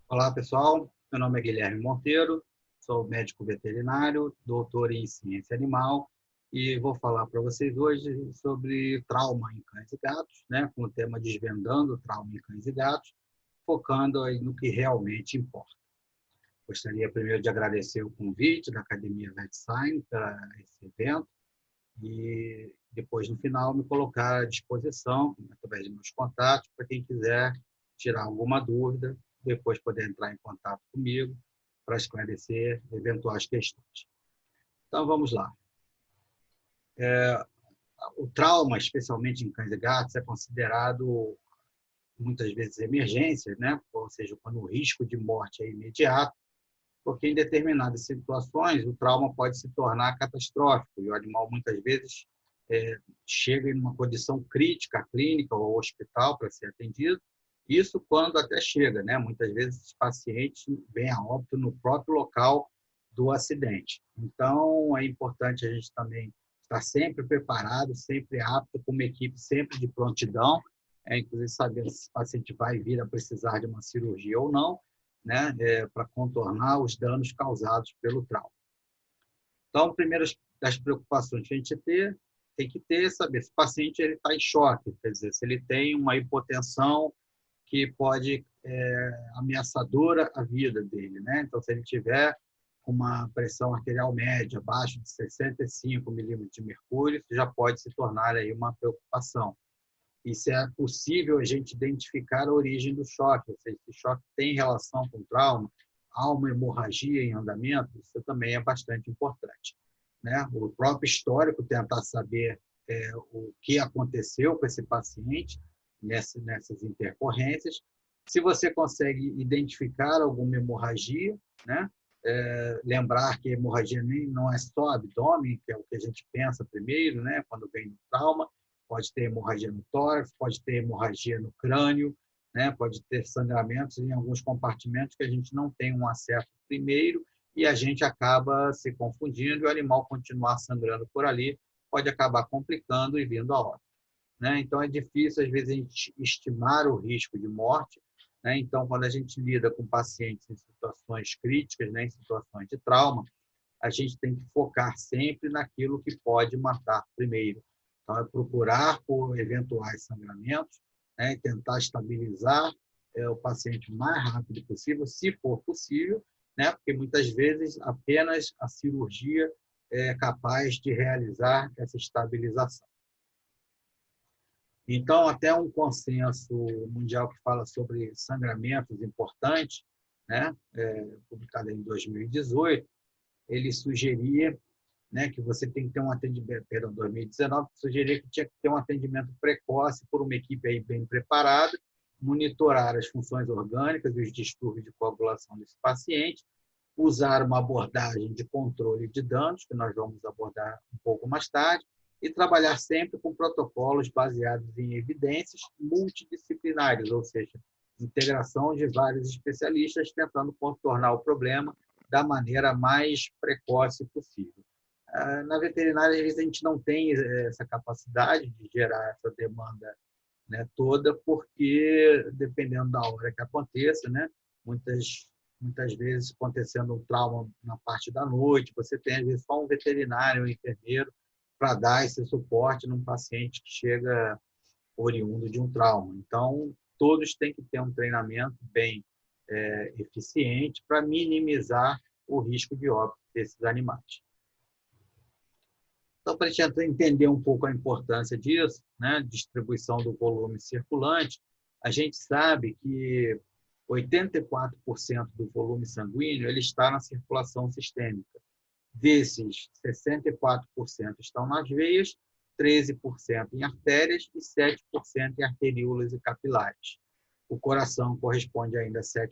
Olá, pessoal. Meu nome é Guilherme Monteiro, sou médico veterinário, doutor em ciência animal e vou falar para vocês hoje sobre trauma em cães e gatos, né, com o tema Desvendando o Trauma em Cães e Gatos, focando aí no que realmente importa. Gostaria primeiro de agradecer o convite da Academia VetSign para esse evento e depois, no final, me colocar à disposição, através de meus contatos, para quem quiser tirar alguma dúvida, depois poder entrar em contato comigo para esclarecer eventuais questões. Então, vamos lá. O trauma, especialmente em cães e gatos, é considerado, muitas vezes, emergência, né? Ou seja, quando o risco de morte é imediato, porque em determinadas situações o trauma pode se tornar catastrófico e o animal muitas vezes chega em uma condição crítica, clínica ou ao hospital para ser atendido. Isso quando até chega, né? Muitas vezes os pacientes vêm a óbito no próprio local do acidente. Então é importante a gente também estar sempre preparado, sempre apto, com uma equipe sempre de prontidão, inclusive saber se esse paciente vai vir a precisar de uma cirurgia ou não, né, para contornar os danos causados pelo trauma. Então, primeiro das preocupações que a gente tem que ter é saber se o paciente está em choque, quer dizer, se ele tem uma hipotensão que pode ameaçadora à vida dele, né? Então, se ele tiver uma pressão arterial média abaixo de 65 milímetros de mercúrio, isso já pode se tornar aí uma preocupação. E se é possível a gente identificar a origem do choque, ou seja, se o choque tem relação com o trauma, há uma hemorragia em andamento, isso também é bastante importante, né? O próprio histórico, tentar saber o que aconteceu com esse paciente nessas intercorrências. Se você consegue identificar alguma hemorragia, né? Lembrar que a hemorragia não é só abdômen, que é o que a gente pensa primeiro, né? Quando vem no trauma, pode ter hemorragia no tórax, pode ter hemorragia no crânio, né? Pode ter sangramentos em alguns compartimentos que a gente não tem um acesso primeiro e a gente acaba se confundindo e o animal continuar sangrando por ali pode acabar complicando e vindo a óbito, né? Então, é difícil, às vezes, a gente estimar o risco de morte, né? Então, quando a gente lida com pacientes em situações críticas, né? Em situações de trauma, a gente tem que focar sempre naquilo que pode matar primeiro. Então, é procurar por eventuais sangramentos, né, e tentar estabilizar o paciente o mais rápido possível, se for possível, né, porque muitas vezes apenas a cirurgia é capaz de realizar essa estabilização. Então, até um consenso mundial que fala sobre sangramentos importantes, né, publicado em 2018, ele sugeria, né, que você tem que ter um atendimento, perdão, 2019, sugeria que tinha que ter um atendimento precoce por uma equipe aí bem preparada, monitorar as funções orgânicas e os distúrbios de coagulação desse paciente, usar uma abordagem de controle de danos, que nós vamos abordar um pouco mais tarde, e trabalhar sempre com protocolos baseados em evidências multidisciplinares, ou seja, integração de vários especialistas tentando contornar o problema da maneira mais precoce possível. Na veterinária, às vezes, a gente não tem essa capacidade de gerar essa demanda, né, toda, porque, dependendo da hora que aconteça, né, muitas vezes acontecendo um trauma na parte da noite, você tem, às vezes, só um veterinário, um enfermeiro, para dar esse suporte num paciente que chega oriundo de um trauma. Então, todos têm que ter um treinamento bem eficiente para minimizar o risco de óbito desses animais. Então, para a gente entender um pouco a importância disso, né, distribuição do volume circulante, a gente sabe que 84% do volume sanguíneo ele está na circulação sistêmica. Desses, 64% estão nas veias, 13% em artérias e 7% em arteríolas e capilares. O coração corresponde ainda a 7%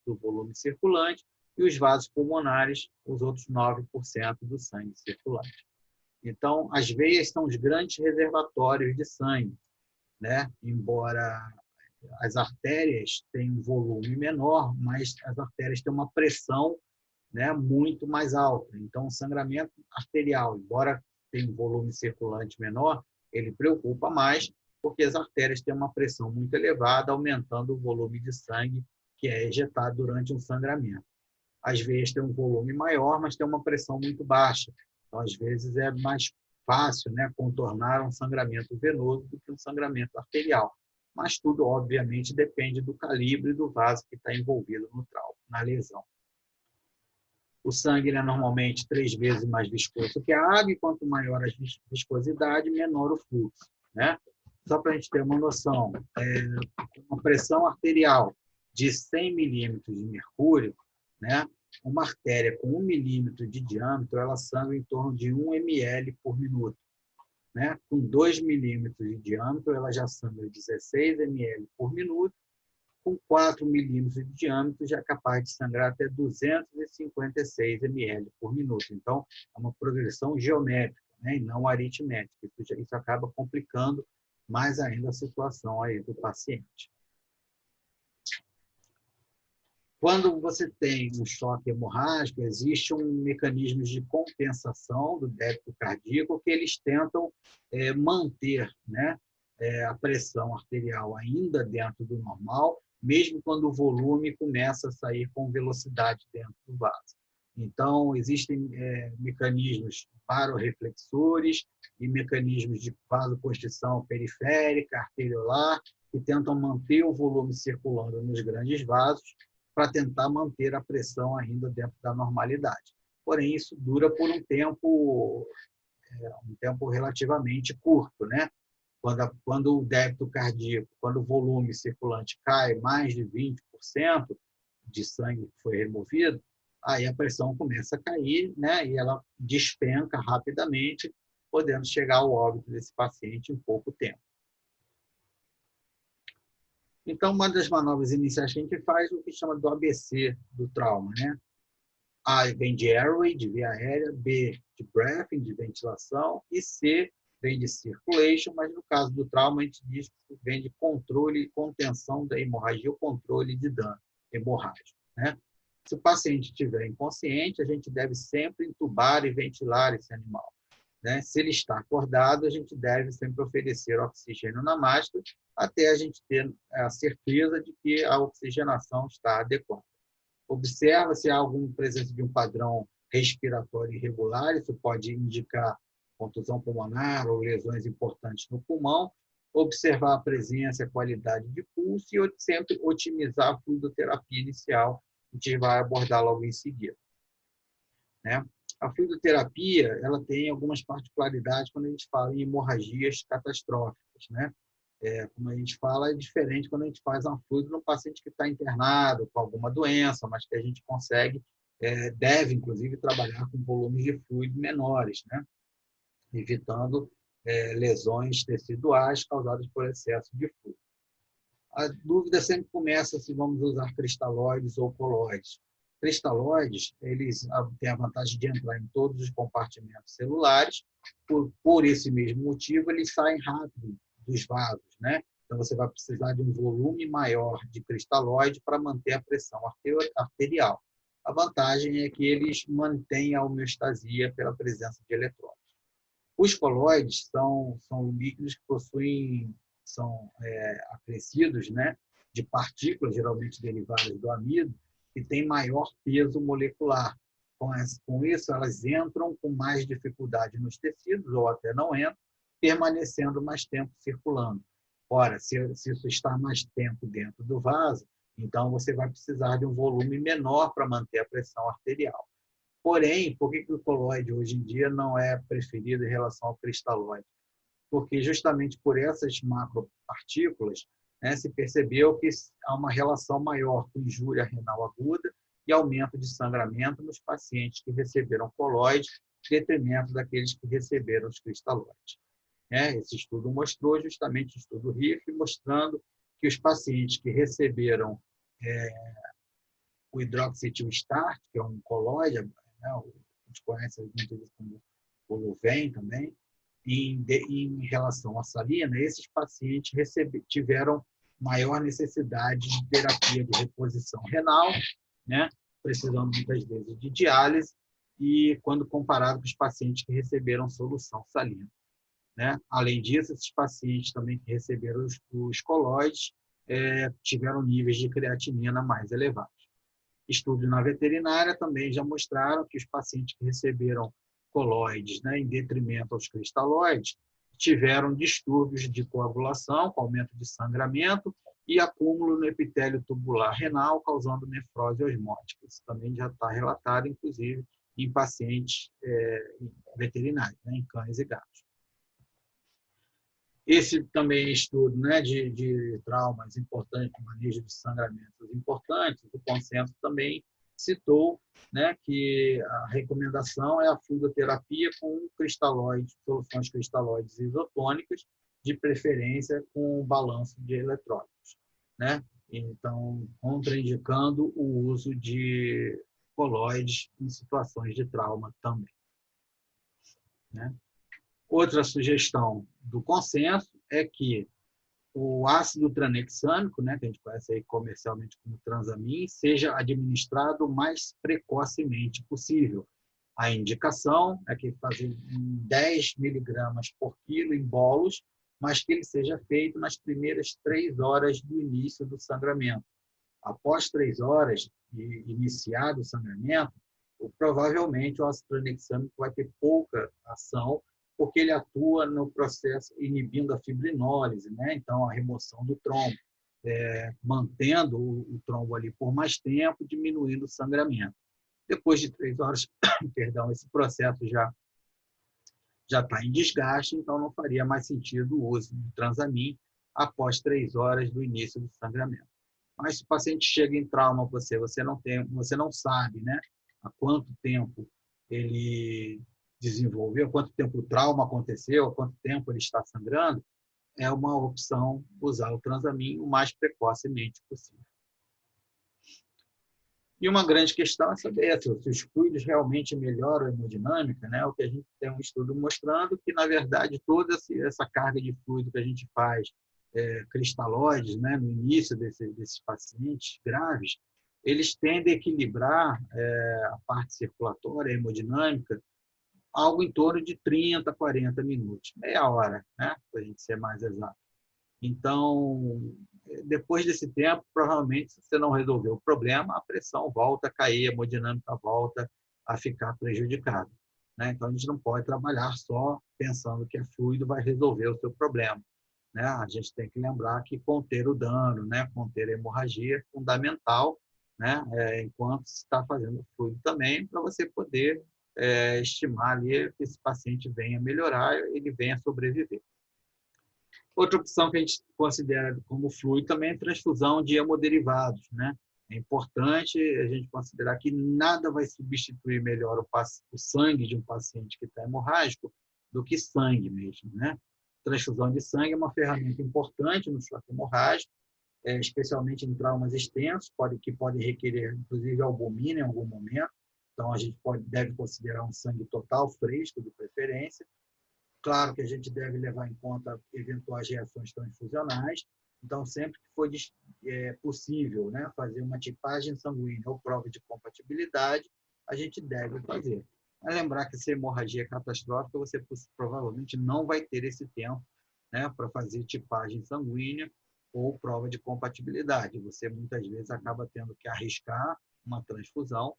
do volume circulante e os vasos pulmonares, os outros 9% do sangue circulante. Então, as veias são os grandes reservatórios de sangue, né? Embora as artérias tenham um volume menor, mas as artérias têm uma pressão, né, muito mais alta. Então, o sangramento arterial, embora tem um volume circulante menor, ele preocupa mais, porque as artérias têm uma pressão muito elevada, aumentando o volume de sangue que é ejetado durante um sangramento. Às vezes tem um volume maior, mas tem uma pressão muito baixa. Então, às vezes, é mais fácil, né, contornar um sangramento venoso do que um sangramento arterial. Mas tudo, obviamente, depende do calibre do vaso que está envolvido no trauma, na lesão. O sangue é normalmente 3 vezes mais viscoso que a água, e quanto maior a viscosidade, menor o fluxo, né? Só para a gente ter uma noção, uma pressão arterial de 100 milímetros de mercúrio, né? Uma artéria com 1 milímetro de diâmetro, ela sangra em torno de 1 ml por minuto. Né? Com 2 milímetros de diâmetro, ela já sangra 16 ml por minuto. Com 4 milímetros de diâmetro, já é capaz de sangrar até 256 ml por minuto. Então, é uma progressão geométrica, né? E não aritmética. Isso acaba complicando mais ainda a situação aí do paciente. Quando você tem um choque hemorrágico, existe um mecanismo de compensação do débito cardíaco que eles tentam manter, né, a pressão arterial ainda dentro do normal, mesmo quando o volume começa a sair com velocidade dentro do vaso. Então, existem mecanismos baroreflexores e mecanismos de vasoconstrição periférica, arteriolar, que tentam manter o volume circulando nos grandes vasos, para tentar manter a pressão ainda dentro da normalidade. Porém, isso dura por um tempo relativamente curto, né? Quando o débito cardíaco, quando o volume circulante cai mais de 20% de sangue que foi removido, aí a pressão começa a cair, né? E ela despenca rapidamente, podendo chegar ao óbito desse paciente em pouco tempo. Então, uma das manobras iniciais que a gente faz é o que chama do ABC do trauma, né? A vem de airway, de via aérea, B de breathing, de ventilação, e C vem de circulation, mas no caso do trauma a gente diz que vem de controle e contenção da hemorragia ou controle de dano hemorrágico, né? Se o paciente estiver inconsciente, a gente deve sempre entubar e ventilar esse animal, né? Se ele está acordado, a gente deve sempre oferecer oxigênio na máscara até a gente ter a certeza de que a oxigenação está adequada. Observa se há alguma presença de um padrão respiratório irregular, isso pode indicar contusão pulmonar ou lesões importantes no pulmão. Observar a presença e a qualidade de pulso e sempre otimizar a fluidoterapia inicial, que a gente vai abordar logo em seguida, né? A fluidoterapia, ela tem algumas particularidades quando a gente fala em hemorragias catastróficas, né? Como a gente fala, é diferente quando a gente faz um fluido no paciente que está internado com alguma doença, mas que a gente consegue, deve, inclusive, trabalhar com volumes de fluido menores, né? Evitando lesões teciduais causadas por excesso de fluido. A dúvida sempre começa se vamos usar cristalóides ou coloides. Cristalóides, eles têm a vantagem de entrar em todos os compartimentos celulares, por esse mesmo motivo, eles saem rápido dos vasos, né? Então, você vai precisar de um volume maior de cristalóide para manter a pressão arterial. A vantagem é que eles mantêm a homeostasia pela presença de eletrólitos. Os coloides são líquidos que são acrescidos, né, de partículas, geralmente derivadas do amido, que têm maior peso molecular. Com isso, elas entram com mais dificuldade nos tecidos, ou até não entram, permanecendo mais tempo circulando. Ora, se isso está mais tempo dentro do vaso, então você vai precisar de um volume menor para manter a pressão arterial. Porém, por que o coloide hoje em dia não é preferido em relação ao cristalóide? Porque justamente por essas macropartículas, né, se percebeu que há uma relação maior com injúria renal aguda e aumento de sangramento nos pacientes que receberam coloide, em detrimento daqueles que receberam os cristalóides. Esse estudo mostrou, justamente o estudo RIF, mostrando que os pacientes que receberam o hidroxietil start, que é um coloide, né, a gente conhece muitas vezes como o Louvain também, em relação à salina, esses pacientes tiveram maior necessidade de terapia de reposição renal, né, precisando muitas vezes de diálise, e quando comparado com os pacientes que receberam solução salina, né? Além disso, esses pacientes também que receberam os colóides tiveram níveis de creatinina mais elevados. Estudos na veterinária também já mostraram que os pacientes que receberam colóides, né, em detrimento aos cristalóides, tiveram distúrbios de coagulação, com aumento de sangramento e acúmulo no epitélio tubular renal, causando nefrose osmótica. Isso também já está relatado, inclusive, em pacientes veterinários, né, em cães e gatos. Esse também estudo, né, de traumas importantes, manejo de sangramentos importantes, o consenso também citou, né, que a recomendação é a fluidoterapia com cristalóides, soluções cristalóides isotônicas, de preferência com balanço de eletrólitos, né? Então, contraindicando o uso de colóides em situações de trauma também, né? Outra sugestão do consenso é que o ácido tranexâmico, né, que a gente conhece aí comercialmente como Transamin, seja administrado o mais precocemente possível. A indicação é que fazer 10 miligramas por quilo em bolos, mas que ele seja feito nas primeiras 3 horas do início do sangramento. Após 3 horas de iniciado o sangramento, provavelmente o ácido tranexâmico vai ter pouca ação, porque ele atua no processo inibindo a fibrinólise, né? Então, a remoção do trombo, mantendo o trombo ali por mais tempo, diminuindo o sangramento. Depois de 3 horas, perdão, esse processo já está em desgaste, então não faria mais sentido o uso do Transamin após 3 horas do início do sangramento. Mas se o paciente chega em trauma, você não sabe, né, há quanto tempo ele desenvolveu, quanto tempo o trauma aconteceu, há quanto tempo ele está sangrando, é uma opção usar o Transamin o mais precocemente possível. E uma grande questão é saber se os fluidos realmente melhoram a hemodinâmica, né? O que a gente tem um estudo mostrando que, na verdade, toda essa carga de fluido que a gente faz, cristalóides, né, no início desses pacientes graves, eles tendem a equilibrar a parte circulatória, a hemodinâmica, algo em torno de 30, 40 minutos, meia hora, né, para a gente ser mais exato. Então, depois desse tempo, provavelmente, se você não resolver o problema, a pressão volta a cair, a hemodinâmica volta a ficar prejudicada, né? Então, a gente não pode trabalhar só pensando que a fluido vai resolver o seu problema, né? A gente tem que lembrar que conter o dano, né? Conter a hemorragia é fundamental, né? Enquanto se está fazendo fluido também, para você poder estimar ali que esse paciente venha melhorar, ele venha sobreviver. Outra opção que a gente considera como fluido também é transfusão de hemoderivados, né? É importante a gente considerar que nada vai substituir melhor o sangue de um paciente que está hemorrágico do que sangue mesmo, né? Transfusão de sangue é uma ferramenta importante no choque hemorrágico, especialmente em traumas extensos, que pode requerer, inclusive, albumina em algum momento. Então, a gente deve considerar um sangue total, fresco, de preferência. Claro que a gente deve levar em conta eventuais reações transfusionais. Então, sempre que for possível, né, fazer uma tipagem sanguínea ou prova de compatibilidade, a gente deve fazer. Mas lembrar que se a hemorragia é catastrófica, você provavelmente não vai ter esse tempo, né, para fazer tipagem sanguínea ou prova de compatibilidade. Você, muitas vezes, acaba tendo que arriscar uma transfusão,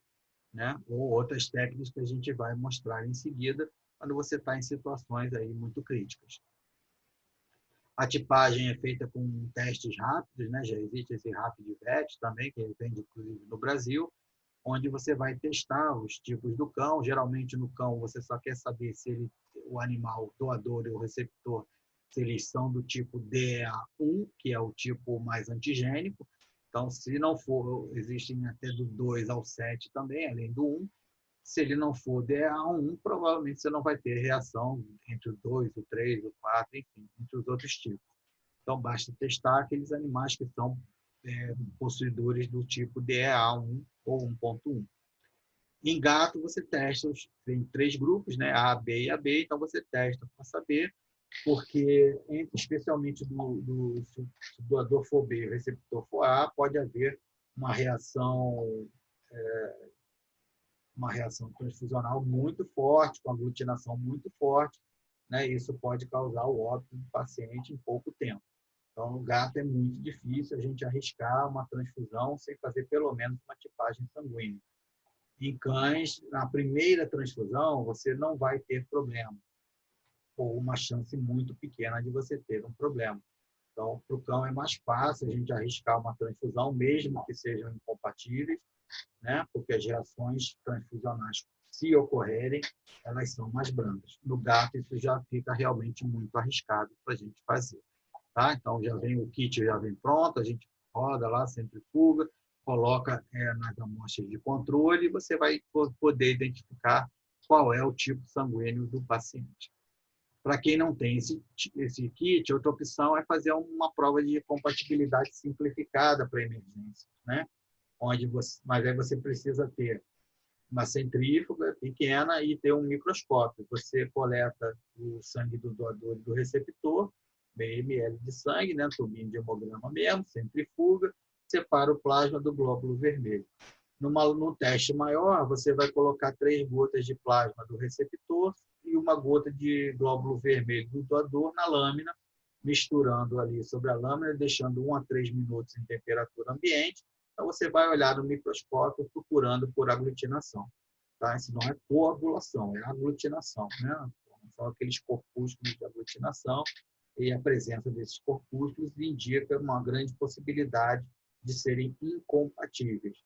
né, ou outras técnicas que a gente vai mostrar em seguida, quando você está em situações aí muito críticas. A tipagem é feita com testes rápidos, né? Já existe esse RapidVet também, que vende inclusive no Brasil, onde você vai testar os tipos do cão. Geralmente no cão você só quer saber se o animal, o doador e o receptor, se eles são do tipo DEA1, que é o tipo mais antigênico. Então, se não for, existem até do 2 ao 7 também, além do 1. Se ele não for DA1, provavelmente você não vai ter reação entre o 2, o 3, o 4, enfim, entre os outros tipos. Então, basta testar aqueles animais que são possuidores do tipo DEA1 ou 1.1. Em gato, você testa, tem 3 grupos, né? A, B e AB, então você testa para saber, porque, especialmente se o doador for B e o receptor for A, pode haver uma reação uma reação transfusional muito forte, com aglutinação muito forte, né? Isso pode causar o óbito do paciente em pouco tempo. Então, no gato é muito difícil a gente arriscar uma transfusão sem fazer pelo menos uma tipagem sanguínea. Em cães, na primeira transfusão, você não vai ter problema, ou uma chance muito pequena de você ter um problema. Então, para o cão é mais fácil a gente arriscar uma transfusão, mesmo que sejam incompatíveis, né? Porque as reações transfusionais, se ocorrerem, elas são mais brandas. No gato, isso já fica realmente muito arriscado para a gente fazer. Tá? Então, já vem o kit, já vem pronto, a gente roda lá, centrifuga, coloca nas amostras de controle e você vai poder identificar qual é o tipo sanguíneo do paciente. Para quem não tem esse kit, outra opção é fazer uma prova de compatibilidade simplificada para emergência, né? Mas aí você precisa ter uma centrífuga pequena e ter um microscópio. Você coleta o sangue do doador e do receptor, meio ml de sangue, né, tubinho de hemograma mesmo, centrifuga, separa o plasma do glóbulo vermelho. Num teste maior, você vai colocar 3 gotas de plasma do receptor e uma gota de glóbulo vermelho do doador na lâmina, misturando ali sobre a lâmina, deixando 1 a 3 minutos em temperatura ambiente. Então, você vai olhar no microscópio procurando por aglutinação. Tá? Isso não é coagulação, é aglutinação. Né? São aqueles corpúsculos de aglutinação e a presença desses corpúsculos indica uma grande possibilidade de serem incompatíveis.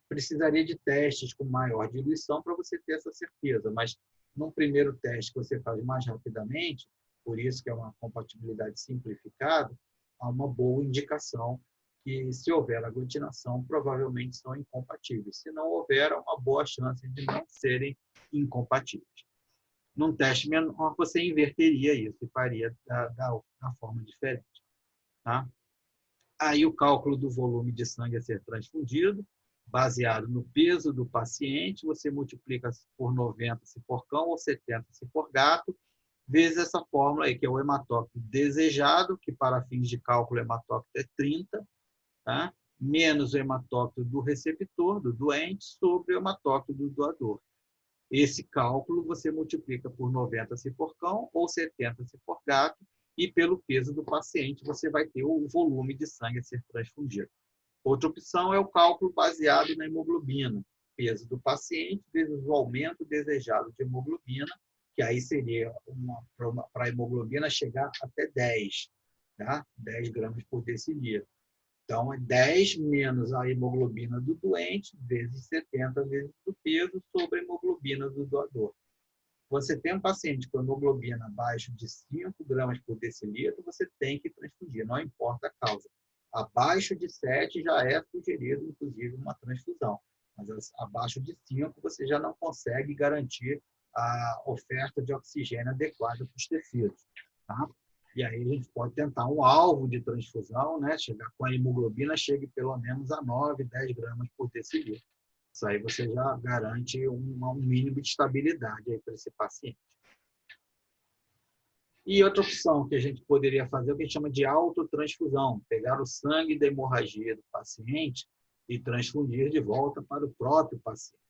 Precisaria de testes com maior diluição para você ter essa certeza, mas num primeiro teste que você faz mais rapidamente, por isso que é uma compatibilidade simplificada, há uma boa indicação que, se houver aglutinação, provavelmente são incompatíveis. Se não houver, há uma boa chance de não serem incompatíveis. Num teste menor, você inverteria isso e faria da forma diferente. Tá? Aí o cálculo do volume de sangue a ser transfundido, baseado no peso do paciente, você multiplica por 90 se for cão ou 70 se for gato, vezes essa fórmula aí, que é o hematócrito desejado, que para fins de cálculo o hematócrito é 30, tá? Menos o hematócrito do receptor, do doente, sobre o hematócrito do doador. Esse cálculo você multiplica por 90 se for cão ou 70 se for gato, e pelo peso do paciente você vai ter o volume de sangue a ser transfundido. Outra opção é o cálculo baseado na hemoglobina, peso do paciente vezes o aumento desejado de hemoglobina, que aí seria para a hemoglobina chegar até 10, tá? 10 gramas por decilitro. Então, é 10 menos a hemoglobina do doente, vezes 70 vezes o peso, sobre a hemoglobina do doador. Você tem um paciente com hemoglobina abaixo de 5 gramas por decilitro, você tem que transfundir, não importa a causa. Abaixo de 7 já é sugerido, inclusive, uma transfusão. Mas abaixo de 5 você já não consegue garantir a oferta de oxigênio adequada para os tecidos. Tá? E aí a gente pode tentar um alvo de transfusão, né? Chegar com a hemoglobina, chegue pelo menos a 9, 10 gramas por decilitro. Isso aí você já garante um mínimo de estabilidade para esse paciente. E outra opção que a gente poderia fazer é o que a gente chama de autotransfusão, pegar o sangue da hemorragia do paciente e transfundir de volta para o próprio paciente.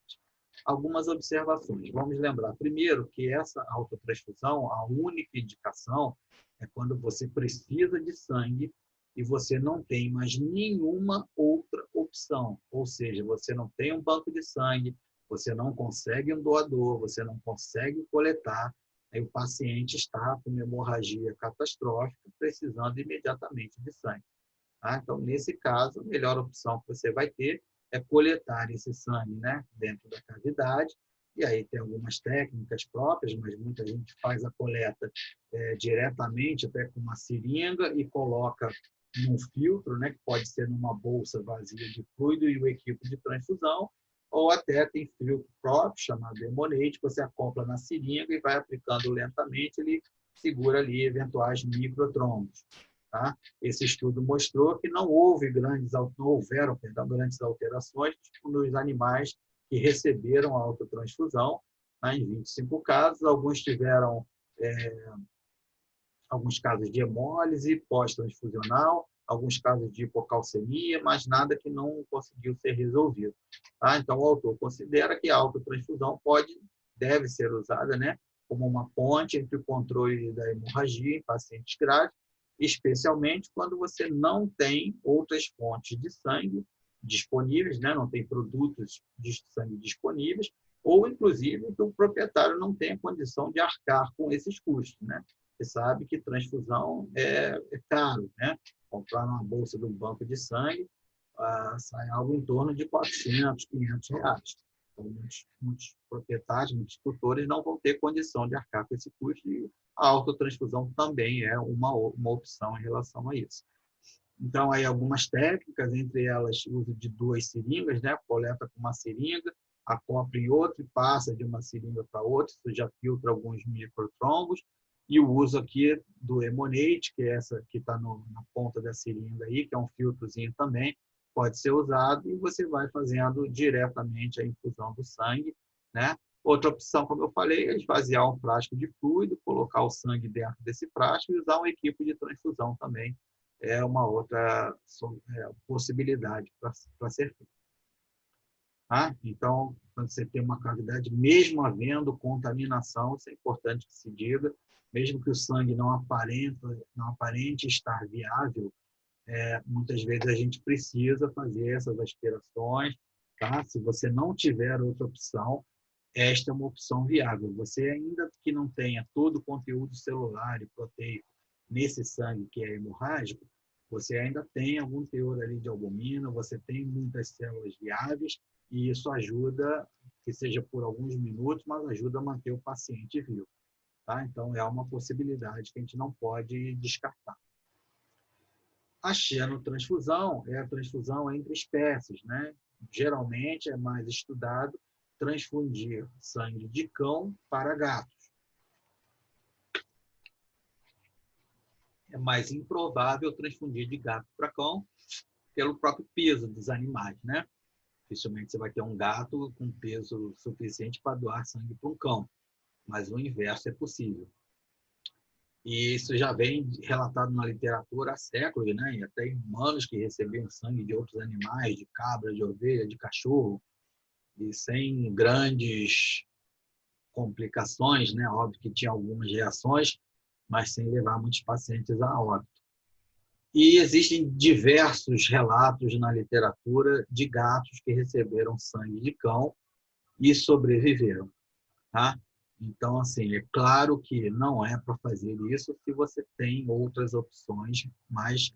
Algumas observações. Vamos lembrar, primeiro, que essa autotransfusão, a única indicação é quando você precisa de sangue e você não tem mais nenhuma outra opção. Ou seja, você não tem um banco de sangue, você não consegue um doador, você não consegue coletar, aí o paciente está com uma hemorragia catastrófica, precisando imediatamente de sangue. Tá? Então, nesse caso, a melhor opção que você vai ter é coletar esse sangue, né, dentro da cavidade, e aí tem algumas técnicas próprias, mas muita gente faz a coleta diretamente, até com uma seringa, e coloca num filtro, né, que pode ser numa bolsa vazia de fluido e o equipo de transfusão, ou até tem filtro próprio, chamado Hemonate, que você acopla na seringa e vai aplicando lentamente, ele segura ali eventuais microtrombos. Tá? Esse estudo mostrou que não houveram grandes alterações nos animais que receberam a autotransfusão, tá? Em 25 casos, alguns tiveram alguns casos de hemólise pós-transfusional, alguns casos de hipocalcemia, mas nada que não conseguiu ser resolvido. Tá? Então, o autor considera que a autotransfusão deve ser usada, né, como uma ponte entre o controle da hemorragia em pacientes graves, especialmente quando você não tem outras fontes de sangue disponíveis, né, não tem produtos de sangue disponíveis, ou, inclusive, que o proprietário não tem a condição de arcar com esses custos. Né? Você sabe que transfusão é caro, né? Comprar uma bolsa de um banco de sangue sai algo em torno de 400, 500 reais. Então, muitos proprietários, muitos tutores não vão ter condição de arcar com esse custo e a autotransfusão também é uma opção em relação a isso. Então, aí algumas técnicas, entre elas o uso de 2 seringas, né? Coleta com uma seringa, acopla em outra e passa de uma seringa para outra, isso já filtra alguns microtrombos, e o uso aqui do Emonate, que é essa que está na ponta da seringa aí, que é um filtrozinho também, pode ser usado, e você vai fazendo diretamente a infusão do sangue, né? Outra opção, como eu falei, é esvaziar um frasco de fluido, colocar o sangue dentro desse frasco e usar um equipo de transfusão também, é uma outra possibilidade para ser feita. Tá? Então, quando você tem uma cavidade, mesmo havendo contaminação, isso é importante que se diga, mesmo que o sangue não aparente estar viável, muitas vezes a gente precisa fazer essas aspirações. Tá? Se você não tiver outra opção, esta é uma opção viável. Você, ainda que não tenha todo o conteúdo celular e proteico nesse sangue que é hemorrágico, você ainda tem algum teor ali de albumina, você tem muitas células viáveis, e isso ajuda, que seja por alguns minutos, mas ajuda a manter o paciente vivo. Tá? Então, é uma possibilidade que a gente não pode descartar. A xenotransfusão é a transfusão entre espécies, né? Geralmente é mais estudado transfundir sangue de cão para gatos. É mais improvável transfundir de gato para cão pelo próprio peso dos animais, né? Dificilmente você vai ter um gato com peso suficiente para doar sangue para um cão, mas o inverso é possível. E isso já vem relatado na literatura há séculos, né? E até humanos que recebiam sangue de outros animais, de cabra, de ovelha, de cachorro, e sem grandes complicações, né? Óbvio que tinha algumas reações, mas sem levar muitos pacientes a óbito. E existem diversos relatos na literatura de gatos que receberam sangue de cão e sobreviveram, tá? Então, assim, é claro que não é para fazer isso se você tem outras opções mais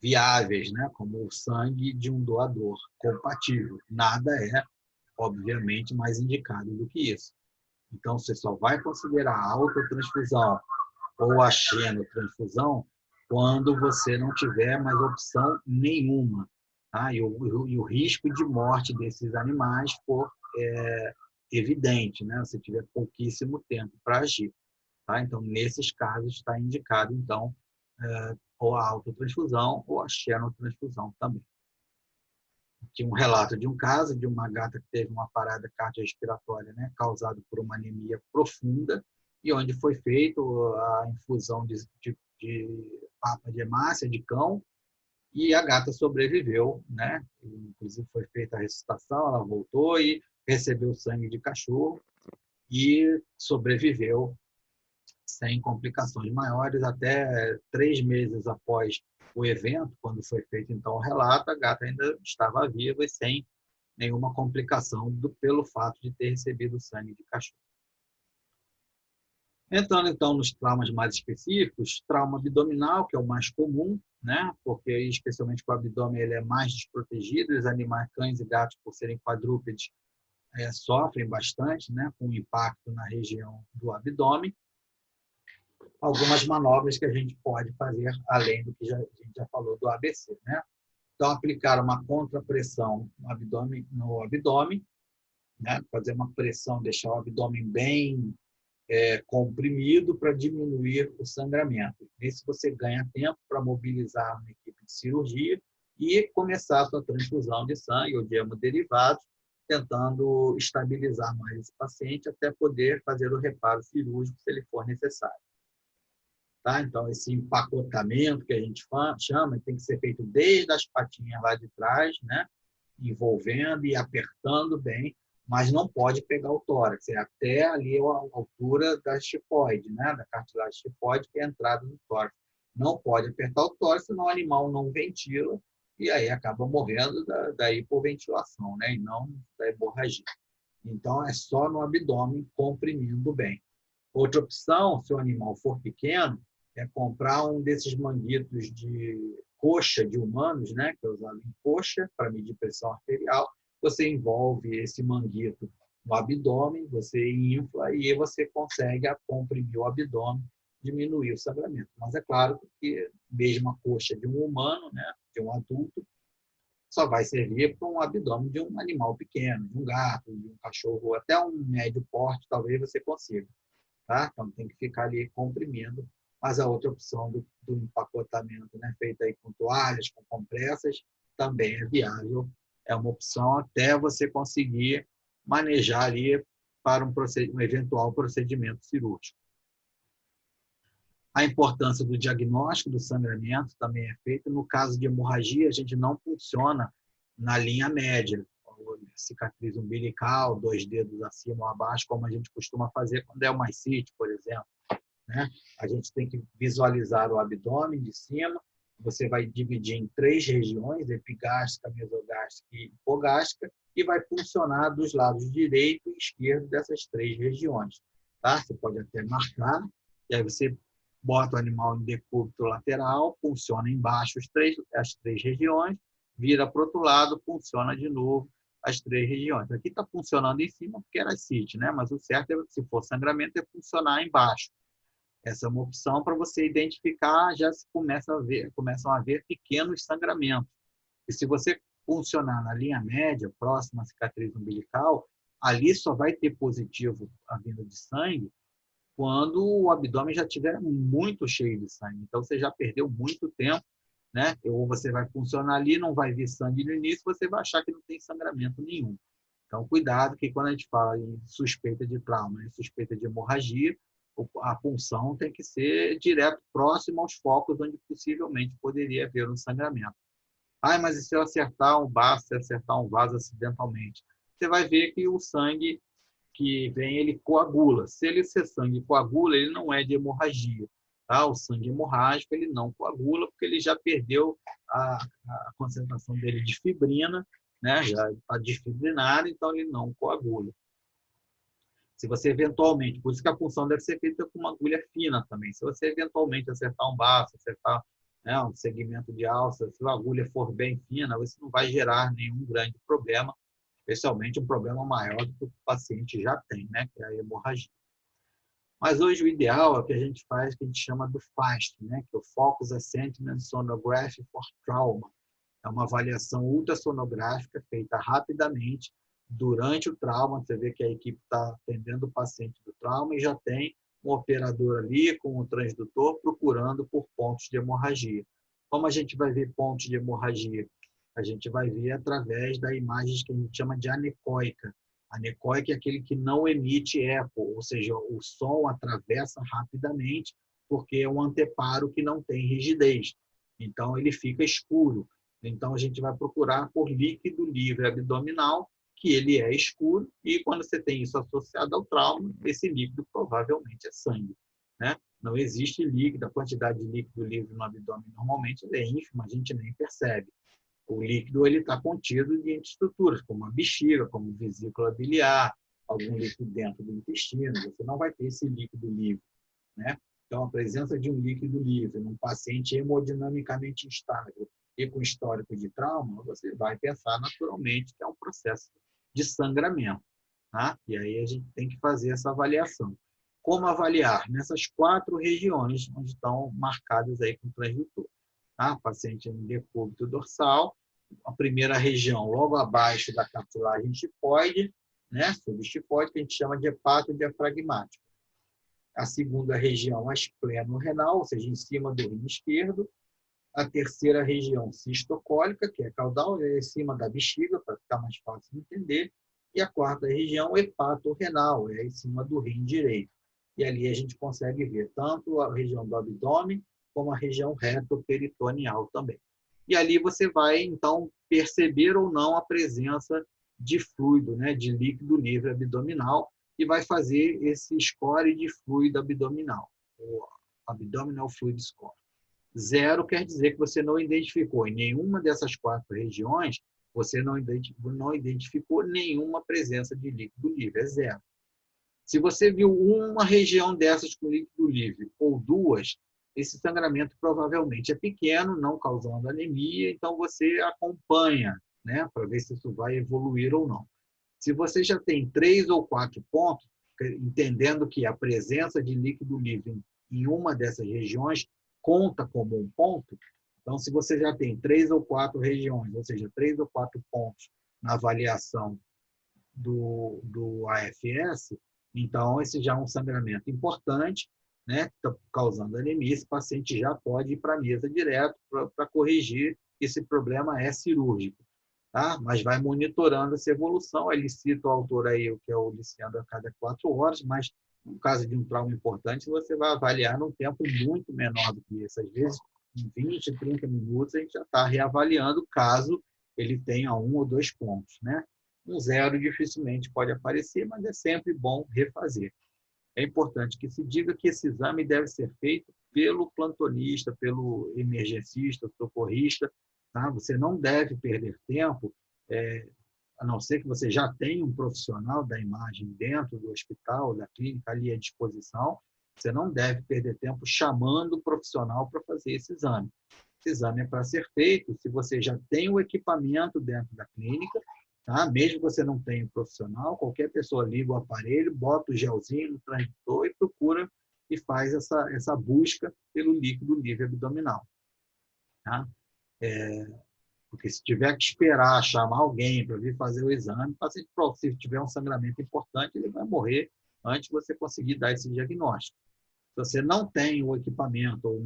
viáveis, né? Como o sangue de um doador compatível. Nada é, obviamente, mais indicado do que isso. Então, você só vai considerar a autotransfusão ou a xenotransfusão quando você não tiver mais opção nenhuma. Tá? E o risco de morte desses animais for evidente, né? Se tiver pouquíssimo tempo para agir. Tá? Então, nesses casos, está indicado, então, ou a autotransfusão ou a xenotransfusão também. Tinha um relato de um caso de uma gata que teve uma parada cardiorrespiratória, né, causada por uma anemia profunda, e onde foi feita a infusão de papa de hemácia de cão, e a gata sobreviveu, né? Inclusive foi feita a ressuscitação, ela voltou e recebeu sangue de cachorro e sobreviveu sem complicações maiores. Até 3 meses após o evento, quando foi feito então o relato, a gata ainda estava viva e sem nenhuma complicação pelo fato de ter recebido sangue de cachorro. Entrando então nos traumas mais específicos, trauma abdominal, que é o mais comum, né? Porque especialmente com o abdômen ele é mais desprotegido, os animais, cães e gatos, por serem quadrúpedes, sofrem bastante, né? Com impacto na região do abdômen. Algumas manobras que a gente pode fazer, além do que a gente já falou do ABC, né? Então, aplicar uma contrapressão no abdômen, né? Fazer uma pressão, deixar o abdômen bem comprimido para diminuir o sangramento. Nisso você ganha tempo para mobilizar uma equipe de cirurgia e começar a sua transfusão de sangue ou de hemoderivados, tentando estabilizar mais esse paciente até poder fazer o reparo cirúrgico se ele for necessário. Tá? Então, esse empacotamento que a gente chama tem que ser feito desde as patinhas lá de trás, né? Envolvendo e apertando bem, mas não pode pegar o tórax, é até ali a altura da estifoide, né? Da cartilagem estifoide, que é a entrada do tórax. Não pode apertar o tórax, senão o animal não ventila e aí acaba morrendo da hipoventilação, né? E não da hemorragia. Então, é só no abdômen, comprimindo bem. Outra opção, se o animal for pequeno, é comprar um desses manguitos de coxa de humanos, né, que é usado em coxa para medir pressão arterial. Você envolve esse manguito no abdômen, você infla e você consegue comprimir o abdômen, diminuir o sangramento. Mas é claro que mesmo a coxa de um humano, né, de um adulto, só vai servir para um abdômen de um animal pequeno, de um gato, de um cachorro, até um médio porte, talvez você consiga. Tá? Então, tem que ficar ali comprimindo. Mas a outra opção do empacotamento, né, feita aí com toalhas, com compressas, também é viável. É uma opção até você conseguir manejar ali para um eventual procedimento cirúrgico. A importância do diagnóstico do sangramento também é feita. No caso de hemorragia, a gente não funciona na linha média, cicatriz umbilical, 2 dedos acima ou abaixo, como a gente costuma fazer quando é uma ascite, por exemplo. Né? A gente tem que visualizar o abdômen de cima, você vai dividir em 3 regiões, epigástrica, mesogástrica e hipogástrica, e vai funcionar dos lados direito e esquerdo dessas 3 regiões. Tá? Você pode até marcar, e aí você bota o animal em decúbito lateral, funciona embaixo as 3 regiões, vira para o outro lado, funciona de novo as 3 regiões. Aqui está funcionando em cima porque era ascite, né? Mas o certo, se for sangramento, é funcionar embaixo. Essa é uma opção para você identificar, já se começam a ver pequenos sangramentos. E se você funcionar na linha média, próxima à cicatriz umbilical, ali só vai ter positivo a vinda de sangue quando o abdômen já estiver muito cheio de sangue. Então, você já perdeu muito tempo, né? Ou você vai funcionar ali, não vai vir sangue no início, você vai achar que não tem sangramento nenhum. Então, cuidado que quando a gente fala em suspeita de trauma, em suspeita de hemorragia, a punção tem que ser direto, próximo aos focos onde possivelmente poderia haver um sangramento. Mas e se eu acertar um baço, se eu acertar um vaso acidentalmente? Você vai ver que o sangue que vem, ele coagula. Se ele ser sangue coagula, ele não é de hemorragia. Tá? O sangue hemorrágico, ele não coagula, porque ele já perdeu a concentração dele de fibrina, né? Já está desfibrinado, então ele não coagula. Se você eventualmente, por isso que a punção deve ser feita com uma agulha fina também. Se você eventualmente acertar um baço, acertar, né, um segmento de alça, se a agulha for bem fina, você não vai gerar nenhum grande problema, especialmente um problema maior do que o paciente já tem, né, que é a hemorragia. Mas hoje o ideal é o que a gente faz, que a gente chama do FAST, né, que é o Focus Assessment Sonography for Trauma. É uma avaliação ultrassonográfica feita rapidamente durante o trauma. Você vê que a equipe está atendendo o paciente do trauma e já tem um operador ali com o transdutor procurando por pontos de hemorragia. Como a gente vai ver pontos de hemorragia? A gente vai ver através da imagem que a gente chama de anecoica. Anecoica é aquele que não emite eco, ou seja, o som atravessa rapidamente porque é um anteparo que não tem rigidez. Então, ele fica escuro. Então, a gente vai procurar por líquido livre abdominal, que ele é escuro, e quando você tem isso associado ao trauma, esse líquido provavelmente é sangue. Né? Não existe líquido, a quantidade de líquido livre no abdômen normalmente é ínfima, a gente nem percebe. O líquido está contido em estruturas, como a bexiga, como vesícula biliar, algum líquido dentro do intestino. Você não vai ter esse líquido livre. Né? Então, a presença de um líquido livre num paciente hemodinamicamente instável e com histórico de trauma, você vai pensar naturalmente que é um processo de sangramento. Tá? E aí a gente tem que fazer essa avaliação. Como avaliar? Nessas 4 regiões onde estão marcadas aí com transdutor. Tá? Paciente em decúbito dorsal, a primeira região logo abaixo da cartilagem estifoide, né? Subestifoide, que a gente chama de hepato diafragmático. A segunda região, a espleno-renal, ou seja, em cima do rim esquerdo. A terceira região, cistocólica, que é caudal, é em cima da bexiga, para ficar mais fácil de entender. E a quarta região, hepato-renal, é em cima do rim direito. e ali a gente consegue ver tanto a região do abdômen como a região retroperitoneal também. E ali você vai, então, perceber ou não a presença de fluido, né, de líquido livre abdominal, e vai fazer esse score de fluido abdominal, o Abdominal Fluid Score. 0 quer dizer que você não identificou em nenhuma dessas 4 regiões, você não identificou nenhuma presença de líquido livre, é 0. Se você viu uma região dessas com líquido livre ou 2, esse sangramento provavelmente é pequeno, não causando anemia, então você acompanha, né, para ver se isso vai evoluir ou não. Se você já tem 3 ou 4 pontos, entendendo que a presença de líquido livre em uma dessas regiões conta como um ponto, então se você já tem 3 ou 4 regiões, ou seja, 3 ou 4 pontos na avaliação do AFS, então esse já é um sangramento importante, né, que está causando anemia, esse paciente já pode ir para a mesa direto para corrigir, esse problema é cirúrgico. Tá? Mas vai monitorando essa evolução. Ele cita o autor aí, o que é o Liciando a cada 4 horas, mas no caso de um trauma importante, você vai avaliar num tempo muito menor do que esse. Às vezes, em 20, 30 minutos, a gente já está reavaliando caso ele tenha 1 ou 2 pontos. Né? Um 0 dificilmente pode aparecer, mas é sempre bom refazer. É importante que se diga que esse exame deve ser feito pelo plantonista, pelo emergencista, socorrista. Tá? Você não deve perder tempo, a não ser que você já tenha um profissional da imagem dentro do hospital, da clínica ali à disposição. Você não deve perder tempo chamando o profissional para fazer esse exame. Esse exame é para ser feito se você já tem o equipamento dentro da clínica, tá? Mesmo que você não tenha um profissional, qualquer pessoa liga o aparelho, bota o gelzinho no transdutor e procura e faz essa busca pelo líquido livre abdominal. Tá? Porque se tiver que esperar chamar alguém para vir fazer o exame, o paciente, se tiver um sangramento importante, ele vai morrer antes de você conseguir dar esse diagnóstico. Se você não tem o equipamento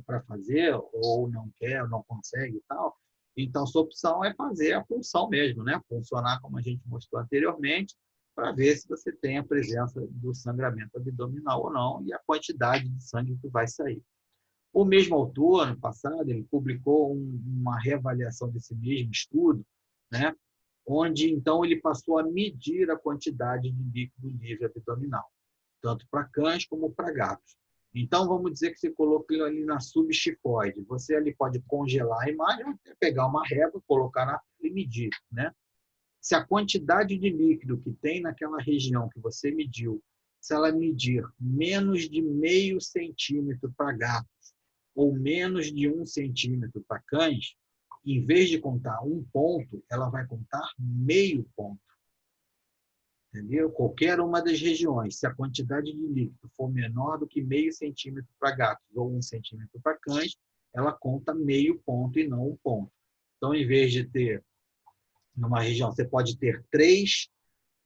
para fazer, ou não quer, ou não consegue e tal, então sua opção é fazer a punção mesmo, né? Funcionar como a gente mostrou anteriormente, para ver se você tem a presença do sangramento abdominal ou não e a quantidade de sangue que vai sair. O mesmo autor, ano passado, ele publicou uma reavaliação desse mesmo estudo, né? Onde então ele passou a medir a quantidade de líquido livre abdominal, tanto para cães como para gatos. Então, vamos dizer que você colocou ali na subchifoide. Você ali pode congelar a imagem, ou até pegar uma régua, colocar na tela e medir. Né? Se a quantidade de líquido que tem naquela região que você mediu, se ela medir menos de 0,5 centímetro para gatos ou menos de 1 centímetro para cães, em vez de contar 1 ponto, ela vai contar meio ponto. Entendeu? Qualquer uma das regiões, se a quantidade de líquido for menor do que 0,5 centímetro para gatos ou 1 centímetro para cães, ela conta meio ponto e não 1 ponto. Então, em vez de ter, numa região, você pode ter 3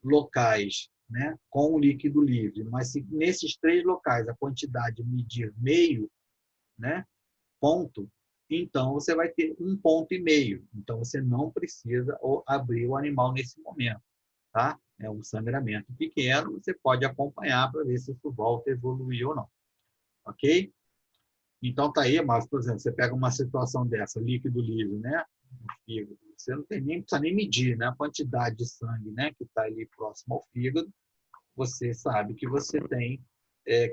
locais, né, com líquido livre, mas se nesses 3 locais a quantidade medir meio, né, ponto, então você vai ter 1,5 ponto. Então, você não precisa abrir o animal nesse momento. Tá? É um sangramento pequeno, você pode acompanhar para ver se isso volta a evoluir ou não. Ok? Então, tá aí, mas, por exemplo, você pega uma situação dessa, líquido livre, né? No fígado, você não precisa nem medir, né? A quantidade de sangue, né? Que está ali próximo ao fígado, você sabe que você tem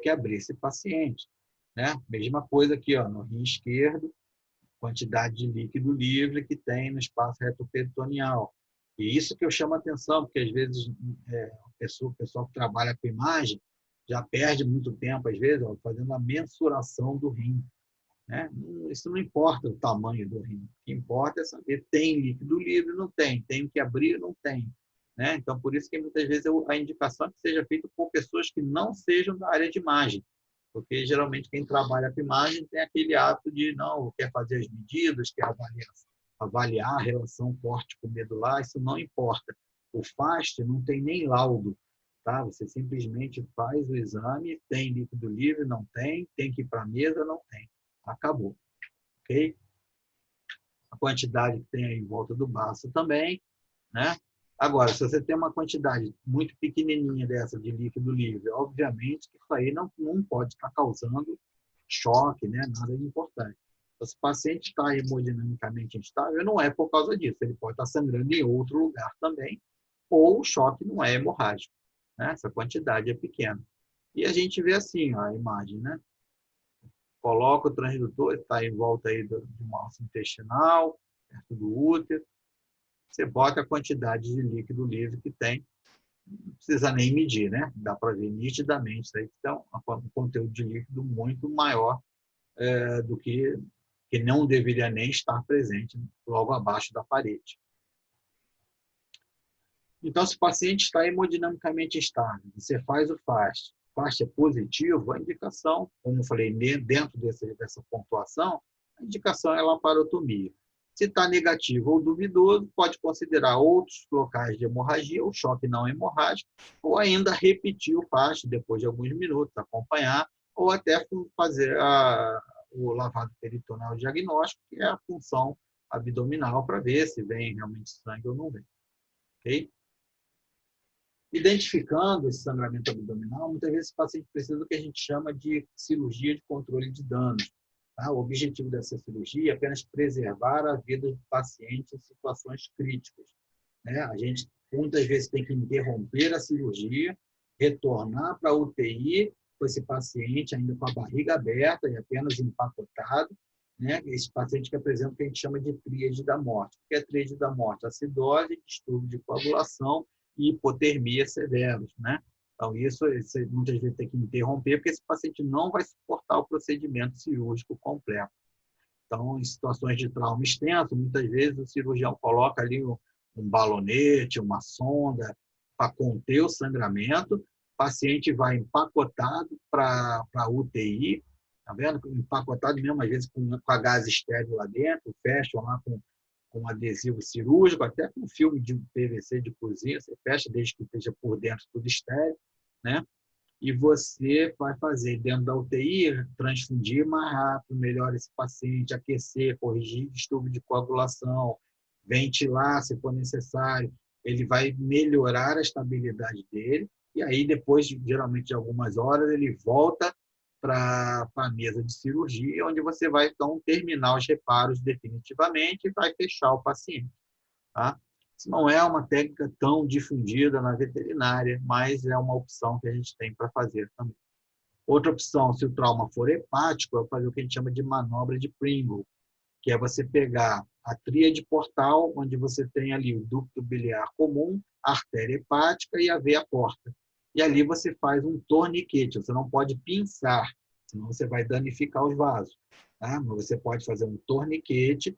que abrir esse paciente. Né? Mesma coisa aqui, ó, no rim esquerdo, quantidade de líquido livre que tem no espaço retroperitoneal. E isso que eu chamo a atenção, porque às vezes o pessoal que trabalha com imagem já perde muito tempo, às vezes, fazendo a mensuração do rim. Né? Isso não importa o tamanho do rim. O que importa é saber tem líquido livre, não tem. Tem que abrir, não tem. Né? Então, por isso que muitas vezes a indicação é que seja feita por pessoas que não sejam da área de imagem. Porque geralmente quem trabalha com imagem tem aquele hábito de não quer fazer as medidas, quer avaliar a relação córtico-medular, isso não importa. O FAST não tem nem laudo, tá? Você simplesmente faz o exame, tem líquido livre, não tem que ir para a mesa, não tem. Acabou, ok? A quantidade que tem aí em volta do baço também, né? Agora, se você tem uma quantidade muito pequenininha dessa de líquido livre, obviamente que isso aí não pode estar causando choque, né? Nada de importante. Então, se o paciente está hemodinamicamente instável, não é por causa disso. Ele pode estar sangrando em outro lugar também, ou o choque não é hemorrágico, né? Essa quantidade é pequena. E a gente vê assim, ó, a imagem, né? Coloca o transdutor, está em volta aí de uma alça intestinal, perto do útero. Você bota a quantidade de líquido livre que tem, não precisa nem medir, né? Dá para ver nitidamente. Isso aí então, um conteúdo de líquido muito maior do que não deveria nem estar presente logo abaixo da parede. Então, se o paciente está hemodinamicamente estável, você faz o FAST é positivo, a indicação, como eu falei, dentro dessa pontuação, a indicação é laparotomia. Se está negativo ou duvidoso, pode considerar outros locais de hemorragia, ou choque não hemorrágico, ou ainda repetir o FAST depois de alguns minutos, acompanhar, ou até fazer o lavado peritoneal diagnóstico, que é a função abdominal, para ver se vem realmente sangue ou não vem. Ok? Identificando esse sangramento abdominal, muitas vezes o paciente precisa do que a gente chama de cirurgia de controle de danos. Tá? O objetivo dessa cirurgia é apenas preservar a vida do paciente em situações críticas. Né? A gente muitas vezes tem que interromper a cirurgia, retornar para a UTI com esse paciente ainda com a barriga aberta e apenas empacotado, né? Esse paciente que apresenta o que a gente chama de tríade da morte. O que é a tríade da morte? Acidose, distúrbio de coagulação e hipotermia severos, né? Então, isso muitas vezes tem que interromper, porque esse paciente não vai suportar o procedimento cirúrgico completo. Então, em situações de trauma extenso, muitas vezes o cirurgião coloca ali um balonete, uma sonda, para conter o sangramento. O paciente vai empacotado para a UTI, tá vendo? Empacotado mesmo, às vezes com a gás estéreo lá dentro, fecham lá com adesivo cirúrgico, até com filme de PVC de cozinha, você fecha desde que esteja por dentro tudo estéreo, né? E você vai fazer dentro da UTI, transfundir mais rápido, melhor esse paciente, aquecer, corrigir distúrbio de coagulação, ventilar se for necessário. Ele vai melhorar a estabilidade dele e aí depois, geralmente de algumas horas, ele volta para a mesa de cirurgia, onde você vai então terminar os reparos definitivamente e vai fechar o paciente. Tá? Isso não é uma técnica tão difundida na veterinária, mas é uma opção que a gente tem para fazer também. Outra opção, se o trauma for hepático, é fazer o que a gente chama de manobra de Pringle, que é você pegar a tríade portal, onde você tem ali o ducto biliar comum, a artéria hepática e a veia porta. E ali você faz um torniquete, você não pode pinçar, senão você vai danificar os vasos. Tá? Mas você pode fazer um torniquete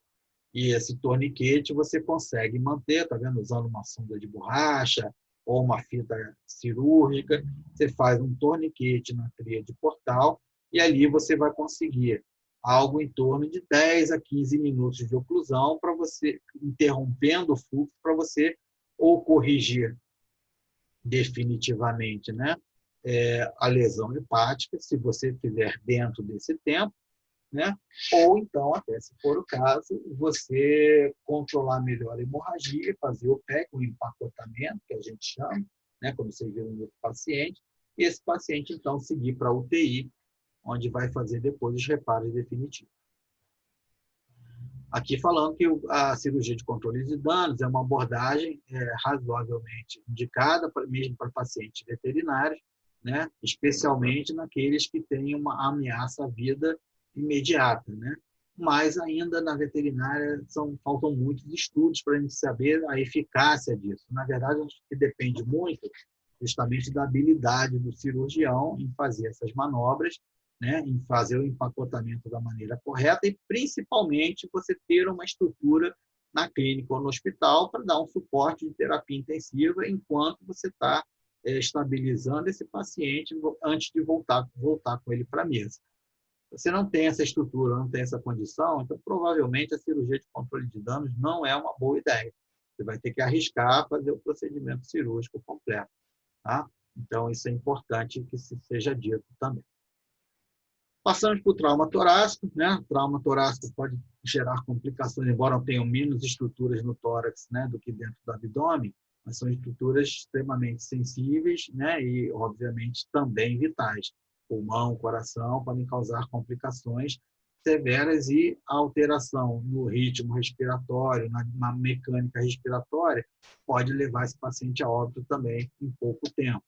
e esse torniquete você consegue manter, tá vendo? Usando uma sonda de borracha ou uma fita cirúrgica. Você faz um torniquete na tríade portal e ali você vai conseguir algo em torno de 10 a 15 minutos de oclusão para você, interrompendo o fluxo, para você ou corrigir definitivamente, né? A lesão hepática, se você fizer dentro desse tempo, né? Ou então, até se for o caso, você controlar melhor a hemorragia, fazer o PEC, o empacotamento, que a gente chama, né? Como vocês viram no paciente, e esse paciente, então, seguir para a UTI, onde vai fazer depois os reparos definitivos. Aqui falando que a cirurgia de controle de danos é uma abordagem razoavelmente indicada mesmo para pacientes veterinários, né? Especialmente naqueles que têm uma ameaça à vida imediata, né? Mas ainda na veterinária faltam muitos estudos para a gente saber a eficácia disso. Na verdade, acho que depende muito justamente da habilidade do cirurgião em fazer essas manobras, né, em fazer o empacotamento da maneira correta e, principalmente, você ter uma estrutura na clínica ou no hospital para dar um suporte de terapia intensiva enquanto você está estabilizando esse paciente antes de voltar com ele para a mesa. Você não tem essa estrutura, não tem essa condição, então provavelmente a cirurgia de controle de danos não é uma boa ideia. Você vai ter que arriscar fazer o procedimento cirúrgico completo. Tá? Então, isso é importante que seja dito também. Passamos para o trauma torácico, né? O trauma torácico pode gerar complicações, embora tenham menos estruturas no tórax, né, do que dentro do abdômen. mas são estruturas extremamente sensíveis, né? E, obviamente, também vitais. Pulmão, coração podem causar complicações severas e alteração no ritmo respiratório, na mecânica respiratória, pode levar esse paciente a óbito também em pouco tempo,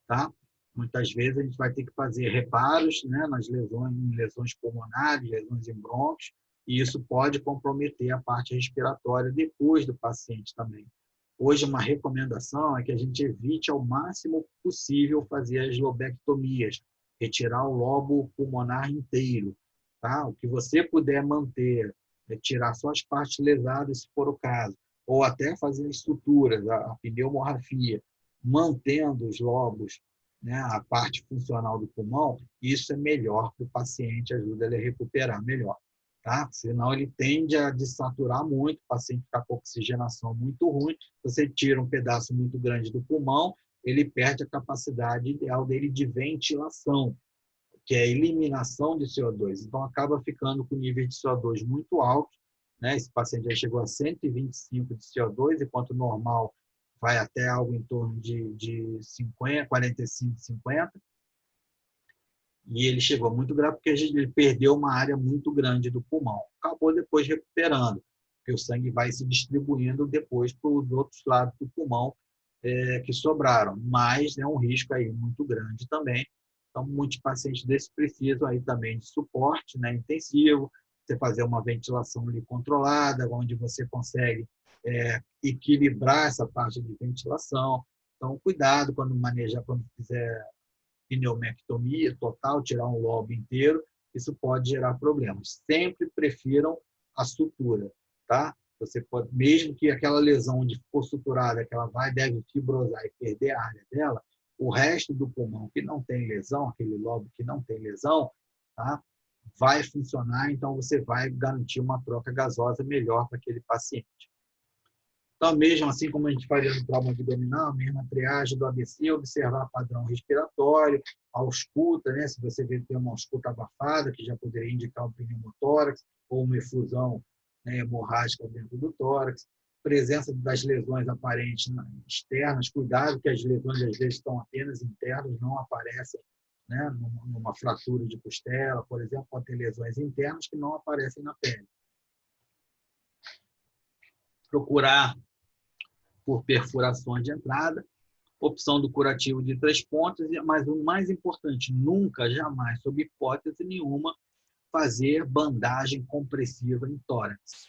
tá? Muitas vezes a gente vai ter que fazer reparos, né, nas lesões, em lesões pulmonares, lesões em brônquios, e isso pode comprometer a parte respiratória depois do paciente também. Hoje, uma recomendação é que a gente evite ao máximo possível fazer as lobectomias, retirar o lobo pulmonar inteiro. Tá? O que você puder manter, tirar só as partes lesadas, se for o caso, ou até fazer estruturas, a pneumorrafia, mantendo os lobos, né, a parte funcional do pulmão, isso é melhor para o paciente, ajuda ele a recuperar melhor. Tá? Senão ele tende a desaturar muito, o paciente fica com oxigenação muito ruim, você tira um pedaço muito grande do pulmão, ele perde a capacidade ideal dele de ventilação, que é a eliminação de CO2. Então, acaba ficando com nível de CO2 muito alto, né? Esse paciente já chegou a 125 de CO2, enquanto o normal vai até algo em torno de 50, 45, 50. E ele chegou muito grave porque ele perdeu uma área muito grande do pulmão. Acabou depois recuperando, porque o sangue vai se distribuindo depois para os outros lados do pulmão que sobraram. Mas é um risco aí muito grande também. Então, muitos pacientes desses precisam aí também de suporte, né, intensivo, você fazer uma ventilação ali controlada, onde você consegue equilibrar essa parte de ventilação. Então, cuidado quando manejar, quando fizer pneumectomia total, tirar um lobo inteiro, isso pode gerar problemas. Sempre prefiram a sutura, tá? Você pode, mesmo que aquela lesão onde ficou suturada, que ela deve fibrosar e perder a área dela, o resto do pulmão que não tem lesão, aquele lobo que não tem lesão, tá? Vai funcionar, então você vai garantir uma troca gasosa melhor para aquele paciente. Então, mesmo assim como a gente faria no trauma abdominal, a mesma triagem do ABC, observar padrão respiratório, a ausculta, né? Se você vê que tem uma ausculta abafada, que já poderia indicar um pneumotórax ou uma efusão, né, hemorrágica dentro do tórax, presença das lesões aparentes externas, cuidado que as lesões às vezes estão apenas internas, não aparecem, né, numa fratura de costela, por exemplo, pode ter lesões internas que não aparecem na pele. Procurar por perfurações de entrada, opção do curativo de 3 pontos, mas o mais importante, nunca, jamais, sob hipótese nenhuma, fazer bandagem compressiva em tórax.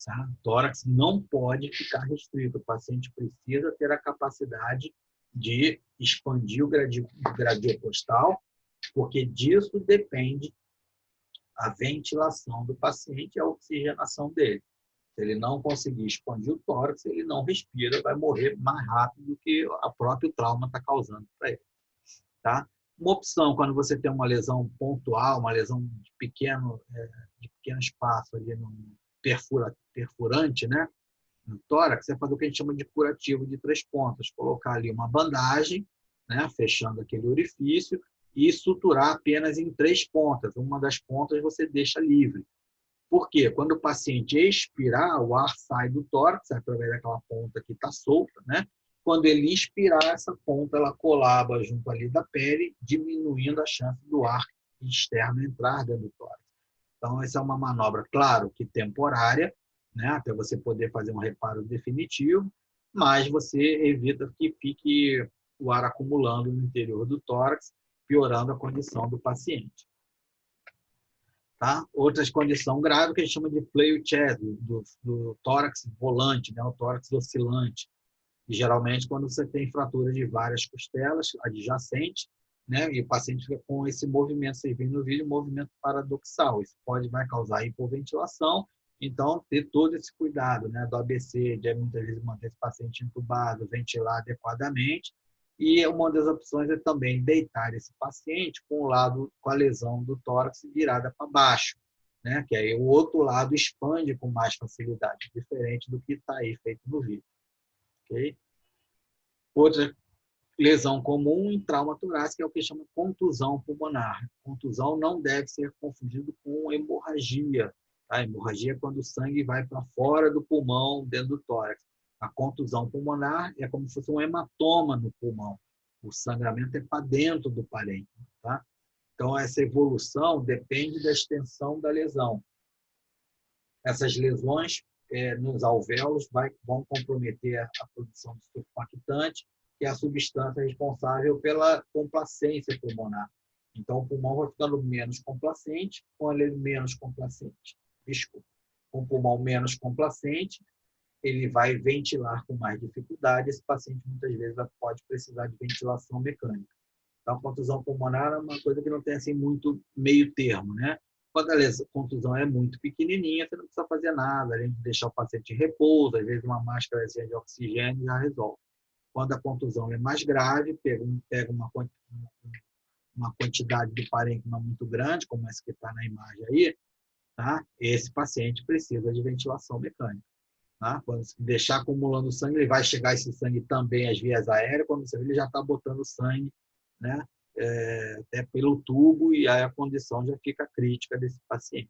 Tá? Tórax não pode ficar restrito, o paciente precisa ter a capacidade de expandir o gradiopostal, porque disso depende a ventilação do paciente e a oxigenação dele. Se ele não conseguir expandir o tórax, ele não respira, vai morrer mais rápido do que o próprio trauma está causando para ele. Tá? Uma opção, quando você tem uma lesão pontual, uma lesão de pequeno espaço ali no perfurante, né, no tórax, é fazer o que a gente chama de curativo de 3 pontas. Colocar ali uma bandagem, né, fechando aquele orifício, e suturar apenas em 3 pontas. Uma das pontas você deixa livre. Por quê? Quando o paciente expirar, o ar sai do tórax, através daquela ponta que está solta, né? Quando ele expirar, essa ponta ela colaba junto ali da pele, diminuindo a chance do ar externo entrar dentro do tórax. Então, essa é uma manobra, claro, que temporária, né? Até você poder fazer um reparo definitivo, mas você evita que fique o ar acumulando no interior do tórax, piorando a condição do paciente. Tá? Outras condições graves que a gente chama de flail chest, do tórax volante, né? O tórax oscilante. E, geralmente, quando você tem fratura de várias costelas adjacentes, né? E o paciente fica com esse movimento, vocês viram no vídeo, movimento paradoxal. Isso vai causar hipoventilação, então ter todo esse cuidado, né? Do ABC, de muitas vezes manter esse paciente entubado, ventilar adequadamente. E uma das opções é também deitar esse paciente com o lado, com a lesão do tórax virada para baixo, né? Que aí o outro lado expande com mais facilidade, diferente do que está aí feito no vídeo. Okay? Outra lesão comum em trauma torácico é o que chama contusão pulmonar. Contusão não deve ser confundido com hemorragia. Tá? Hemorragia é quando o sangue vai para fora do pulmão, dentro do tórax. A contusão pulmonar é como se fosse um hematoma no pulmão. O sangramento é para dentro do parênquima, tá? Então, essa evolução depende da extensão da lesão. Essas lesões nos alvéolos vão comprometer a produção de surfactante, que é a substância responsável pela complacência pulmonar. Então, o pulmão vai ficando menos complacente, com ele menos complacente. Desculpa. Com o pulmão menos complacente, ele vai ventilar com mais dificuldade. Esse paciente, muitas vezes, pode precisar de ventilação mecânica. Então, a contusão pulmonar é uma coisa que não tem assim, muito meio termo, né? Quando a contusão é muito pequenininha, você não precisa fazer nada, além de deixar o paciente em repouso, às vezes uma máscara de oxigênio já resolve. Quando a contusão é mais grave, pega uma quantidade de parênquima muito grande, como essa que está na imagem aí, tá? Esse paciente precisa de ventilação mecânica. Tá? Quando deixar acumulando sangue, ele vai chegar esse sangue também às vias aéreas, quando você vê, ele já está botando sangue, né? Até pelo tubo, e aí a condição já fica crítica desse paciente.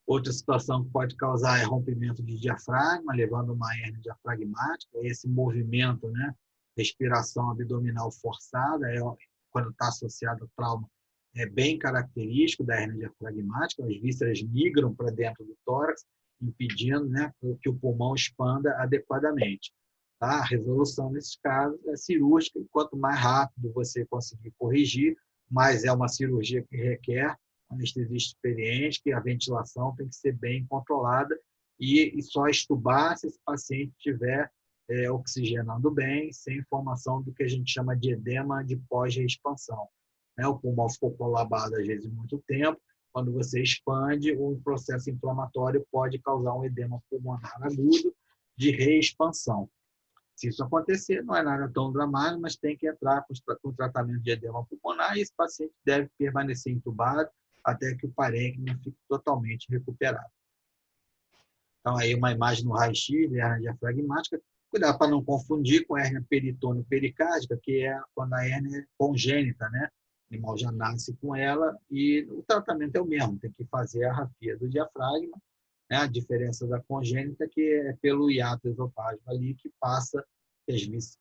Outra situação que pode causar é rompimento de diafragma, levando uma hérnia diafragmática. Esse movimento, né? Respiração abdominal forçada, quando está associado ao trauma, é bem característico da hérnia diafragmática. As vísceras migram para dentro do tórax, impedindo, né, que o pulmão expanda adequadamente. Tá? A resolução nesses casos é cirúrgica, e quanto mais rápido você conseguir corrigir, mais é uma cirurgia que requer anestesista experiente, que a ventilação tem que ser bem controlada e só extubar se esse paciente estiver oxigenando bem, sem formação do que a gente chama de edema de pós-reexpansão. Né? O pulmão ficou colabado, às vezes, muito tempo. Quando você expande, o processo inflamatório pode causar um edema pulmonar agudo de reexpansão. Se isso acontecer, não é nada tão dramático, mas tem que entrar com o tratamento de edema pulmonar, e esse paciente deve permanecer entubado até que o parênquima fique totalmente recuperado. Então, aí uma imagem no raio-x de hérnia diafragmática. Cuidado para não confundir com a hérnia peritônio-pericárdica, que é quando a hérnia é congênita, né? O animal já nasce com ela e o tratamento é o mesmo, tem que fazer a rafia do diafragma, né? A diferença da congênita que é pelo hiato esofágico ali, que passa,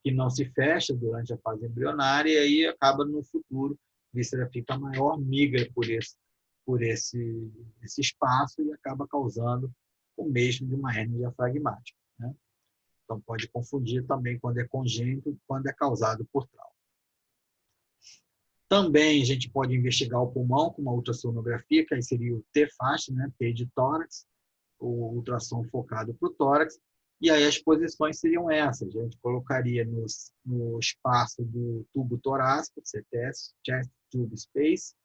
que não se fecha durante a fase embrionária, e aí acaba no futuro, a víscera fica maior, migra por esse espaço e acaba causando o mesmo de uma hérnia diafragmática. Né? Então, pode confundir também quando é congênito, quando é causado por trauma. Também a gente pode investigar o pulmão com uma ultrassonografia, que aí seria o TFAST, né? T de tórax, o ultrassom focado para o tórax, e aí as posições seriam essas. A gente colocaria no espaço do tubo torácico, CTS, Chest Tube Space,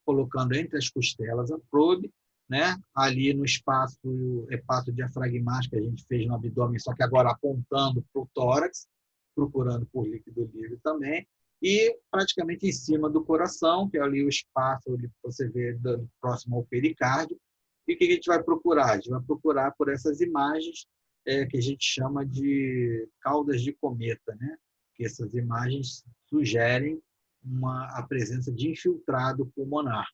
colocando entre as costelas a probe, né? Ali no espaço hepatodiafragmático que a gente fez no abdômen, só que agora apontando para o tórax, procurando por líquido livre também, e praticamente em cima do coração, que é ali o espaço que você vê próximo ao pericárdio. E o que a gente vai procurar? A gente vai procurar por essas imagens que a gente chama de caudas de cometa, né? Que essas imagens sugerem a presença de infiltrado pulmonar.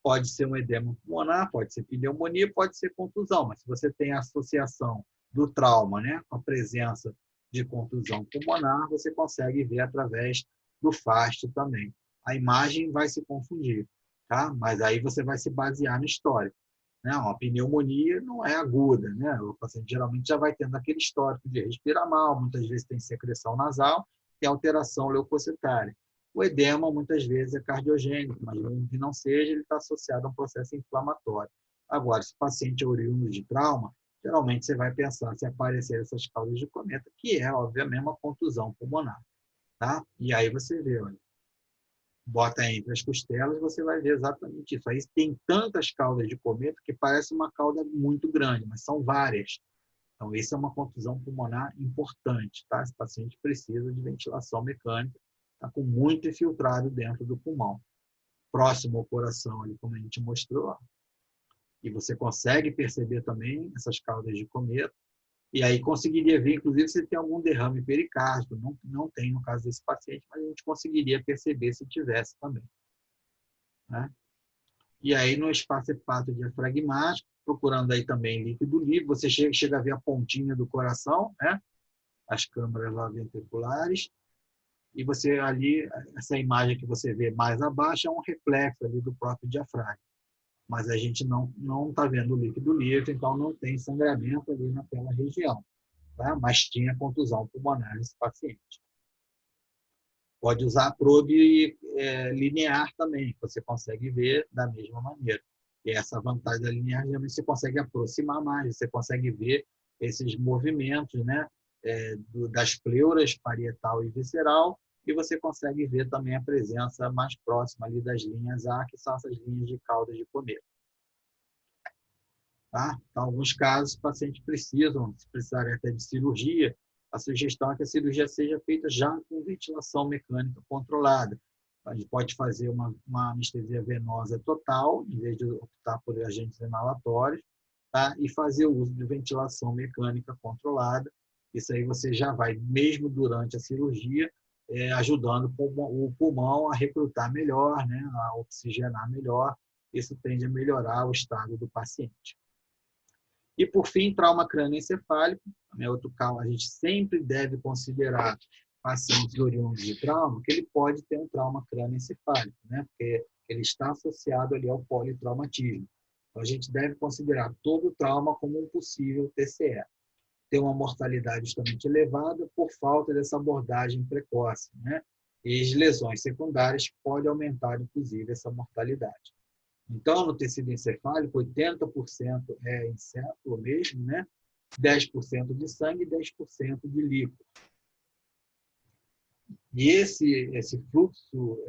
Pode ser um edema pulmonar, pode ser pneumonia, pode ser contusão, mas se você tem a associação do trauma, né, com a presença de contusão pulmonar, você consegue ver através do FAST também. A imagem vai se confundir, tá? Mas aí você vai se basear no histórico. Né? Uma pneumonia não é aguda, né? O paciente geralmente já vai tendo aquele histórico de respirar mal, muitas vezes tem secreção nasal e alteração leucocitária. O edema, muitas vezes, é cardiogênico, mas mesmo que não seja, ele está associado a um processo inflamatório. Agora, se o paciente é oriundo de trauma, geralmente você vai pensar se aparecer essas causas de cometa, que é, obviamente, uma contusão pulmonar. Tá? E aí você vê, olha, bota entre as costelas, você vai ver exatamente isso. Aí tem tantas caudas de cometa que parece uma cauda muito grande, mas são várias. Então, isso é uma contusão pulmonar importante. Tá? Esse paciente precisa de ventilação mecânica, está com muito infiltrado dentro do pulmão. Próximo ao coração, ali, como a gente mostrou. Ó. E você consegue perceber também essas caudas de cometa. E aí conseguiria ver, inclusive, se tem algum derrame pericárdico. Não tem no caso desse paciente, mas a gente conseguiria perceber se tivesse também. Né? E aí, no espaço hepatodiafragmático, procurando aí também líquido livre, você chega a ver a pontinha do coração, né? As câmaras lá ventriculares, e você ali, essa imagem que você vê mais abaixo é um reflexo ali do próprio diafragma. Mas a gente não está vendo o líquido livre, então não tem sangramento ali naquela região. Tá? Mas tinha contusão pulmonar nesse paciente. Pode usar a probe linear também, que você consegue ver da mesma maneira. E essa vantagem da linear, geralmente você consegue aproximar mais, você consegue ver esses movimentos, né, das pleuras parietal e visceral, e você consegue ver também a presença mais próxima ali das linhas A, que são essas linhas de cauda de cometa. Tá? Em alguns casos, os pacientes precisam, se precisarem até de cirurgia, a sugestão é que a cirurgia seja feita já com ventilação mecânica controlada. A gente pode fazer uma anestesia venosa total, em vez de optar por agentes inalatórios, tá? E fazer o uso de ventilação mecânica controlada. Isso aí você já vai, mesmo durante a cirurgia, ajudando o pulmão a recrutar melhor, né? A oxigenar melhor. Isso tende a melhorar o estado do paciente. E, por fim, trauma crânioencefálico. Também é outro caso. A gente sempre deve considerar pacientes oriundos de trauma, que ele pode ter um trauma crânioencefálico, né? Porque ele está associado ali ao politraumatismo. Então, a gente deve considerar todo o trauma como um possível TCE. Tem uma mortalidade justamente elevada por falta dessa abordagem precoce, né? E as lesões secundárias podem aumentar, inclusive, essa mortalidade. Então, no tecido encefálico, 80% é encéfalo mesmo, né? 10% de sangue e 10% de líquido. E esse fluxo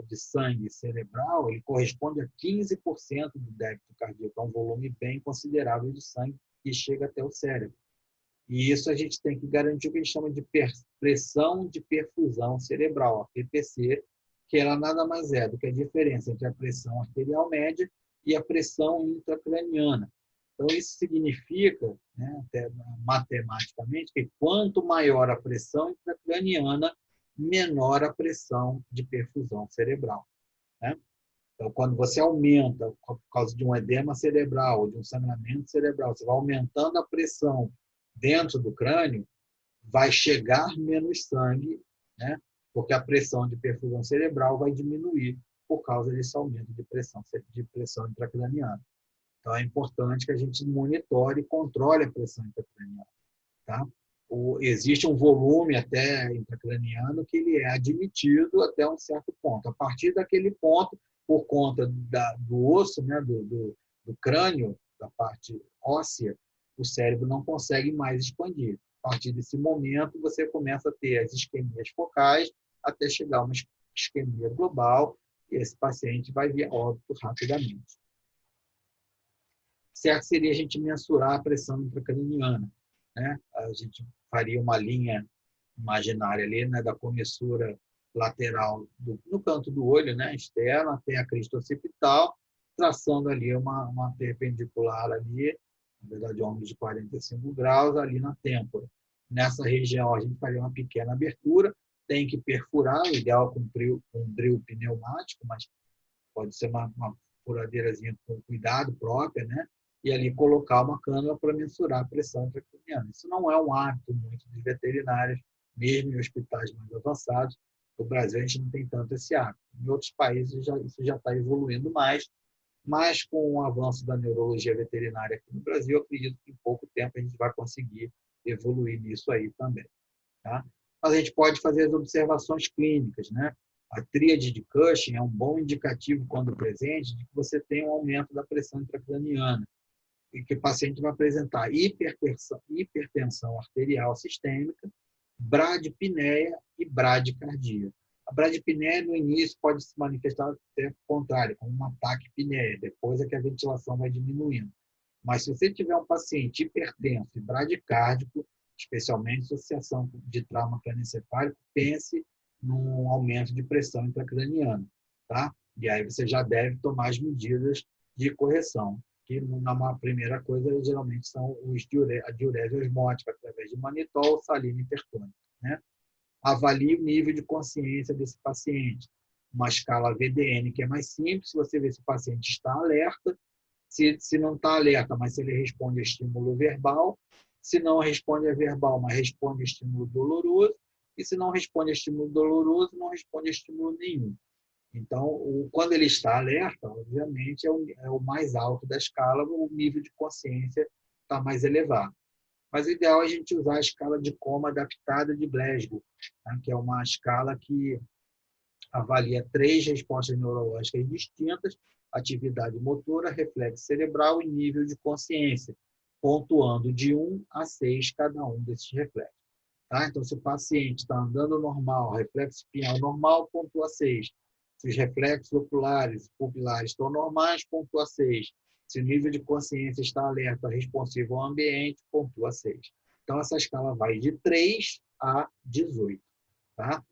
de sangue cerebral, ele corresponde a 15% do débito cardíaco, é um volume bem considerável de sangue que chega até o cérebro. E isso a gente tem que garantir o que a gente chama de pressão de perfusão cerebral, a PPC, que ela nada mais é do que a diferença entre a pressão arterial média e a pressão intracraniana. Então, isso significa, né, até matematicamente, que quanto maior a pressão intracraniana, menor a pressão de perfusão cerebral. Né? Então, quando você aumenta, por causa de um edema cerebral, ou de um sangramento cerebral, você vai aumentando a pressão dentro do crânio, vai chegar menos sangue, né? Porque a pressão de perfusão cerebral vai diminuir por causa desse aumento de pressão intracraniana. Então, é importante que a gente monitore e controle a pressão intracraniana. Tá? Existe um volume até intracraniano que ele é admitido até um certo ponto. A partir daquele ponto, por conta do osso, né, do crânio, da parte óssea, o cérebro não consegue mais expandir. A partir desse momento, você começa a ter as isquemias focais até chegar a uma isquemia global e esse paciente vai vir a óbito rapidamente. Certo seria a gente mensurar a pressão intracraniana. Né? A gente faria uma linha imaginária ali, né, da comissura lateral no canto do olho, né, externo, até a crista occipital, traçando ali uma perpendicular ali, na verdade, ângulo de 45 graus, ali na têmpora. Nessa região, a gente faria uma pequena abertura, tem que perfurar, o ideal com um drill pneumático, mas pode ser uma furadeirazinha com cuidado própria, né? E ali colocar uma cânula para mensurar a pressão intracraniana. Isso não é um hábito muito dos veterinários, mesmo em hospitais mais avançados. No Brasil, a gente não tem tanto esse hábito. Em outros países, isso já está evoluindo mais, mas com o avanço da neurologia veterinária aqui no Brasil, eu acredito que em pouco tempo a gente vai conseguir evoluir nisso aí também. Tá? Mas a gente pode fazer as observações clínicas, né? A tríade de Cushing é um bom indicativo, quando presente, de que você tem um aumento da pressão intracraniana e que o paciente vai apresentar hipertensão arterial sistêmica, bradipneia e bradicardia. A bradipneia, no início, pode se manifestar até contrário, como uma taquipneia, depois é que a ventilação vai diminuindo. Mas se você tiver um paciente hipertenso e bradicárdico, especialmente associação de trauma crânioencefálico, pense num aumento de pressão intracraniana. Tá? E aí você já deve tomar as medidas de correção, que na primeira coisa geralmente são a diurese osmótica, através de manitol, salina hipertônica. Né? Avalie o nível de consciência desse paciente. Uma escala VDN, que é mais simples, você vê se o paciente está alerta, Se não está alerta, mas se ele responde a estímulo verbal, se não responde a verbal, mas responde a estímulo doloroso, e se não responde a estímulo doloroso, não responde a estímulo nenhum. Então, quando ele está alerta, obviamente, é o mais alto da escala, o nível de consciência está mais elevado. Mas o ideal é a gente usar a escala de coma adaptada de Glasgow, tá? Que é uma escala que avalia 3 respostas neurológicas distintas: atividade motora, reflexo cerebral e nível de consciência, pontuando de 1 a 6 cada um desses reflexos. Tá? Então, se o paciente está andando normal, reflexo espinhal normal, pontua 6. Se os reflexos oculares e pupilares estão normais, pontua 6. Se o nível de consciência está alerta, responsivo ao ambiente, pontua 6. Então, essa escala vai de 3 a 18. Tá?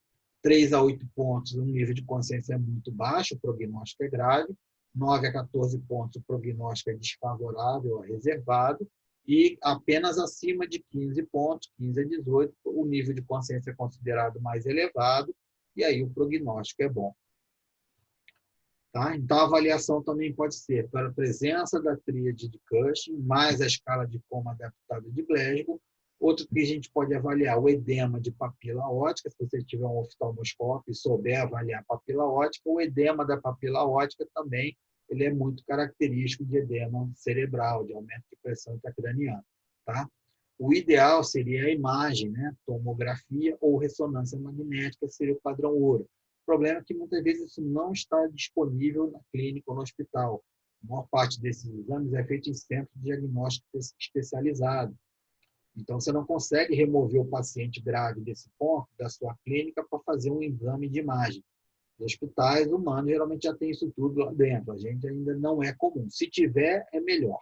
3 a 8 pontos, o nível de consciência é muito baixo, o prognóstico é grave. 9 a 14 pontos, o prognóstico é desfavorável, é reservado. E apenas acima de 15 pontos, 15 a 18, o nível de consciência é considerado mais elevado, e aí o prognóstico é bom. Tá? Então, a avaliação também pode ser pela presença da tríade de Cushing, mais a escala de coma adaptada de Glasgow. Outro que a gente pode avaliar, o edema de papila óptica, se você tiver um oftalmoscópio e souber avaliar a papila óptica, o edema da papila óptica também ele é muito característico de edema cerebral, de aumento de pressão intracraniana. Tá? O ideal seria a imagem, né? Tomografia ou ressonância magnética, seria o padrão ouro. O problema é que muitas vezes isso não está disponível na clínica ou no hospital. A maior parte desses exames é feita em centro de diagnóstico especializado. Então, você não consegue remover o paciente grave desse ponto da sua clínica para fazer um exame de imagem. Os hospitais humanos geralmente já tem isso tudo lá dentro. A gente ainda não é comum. Se tiver, é melhor.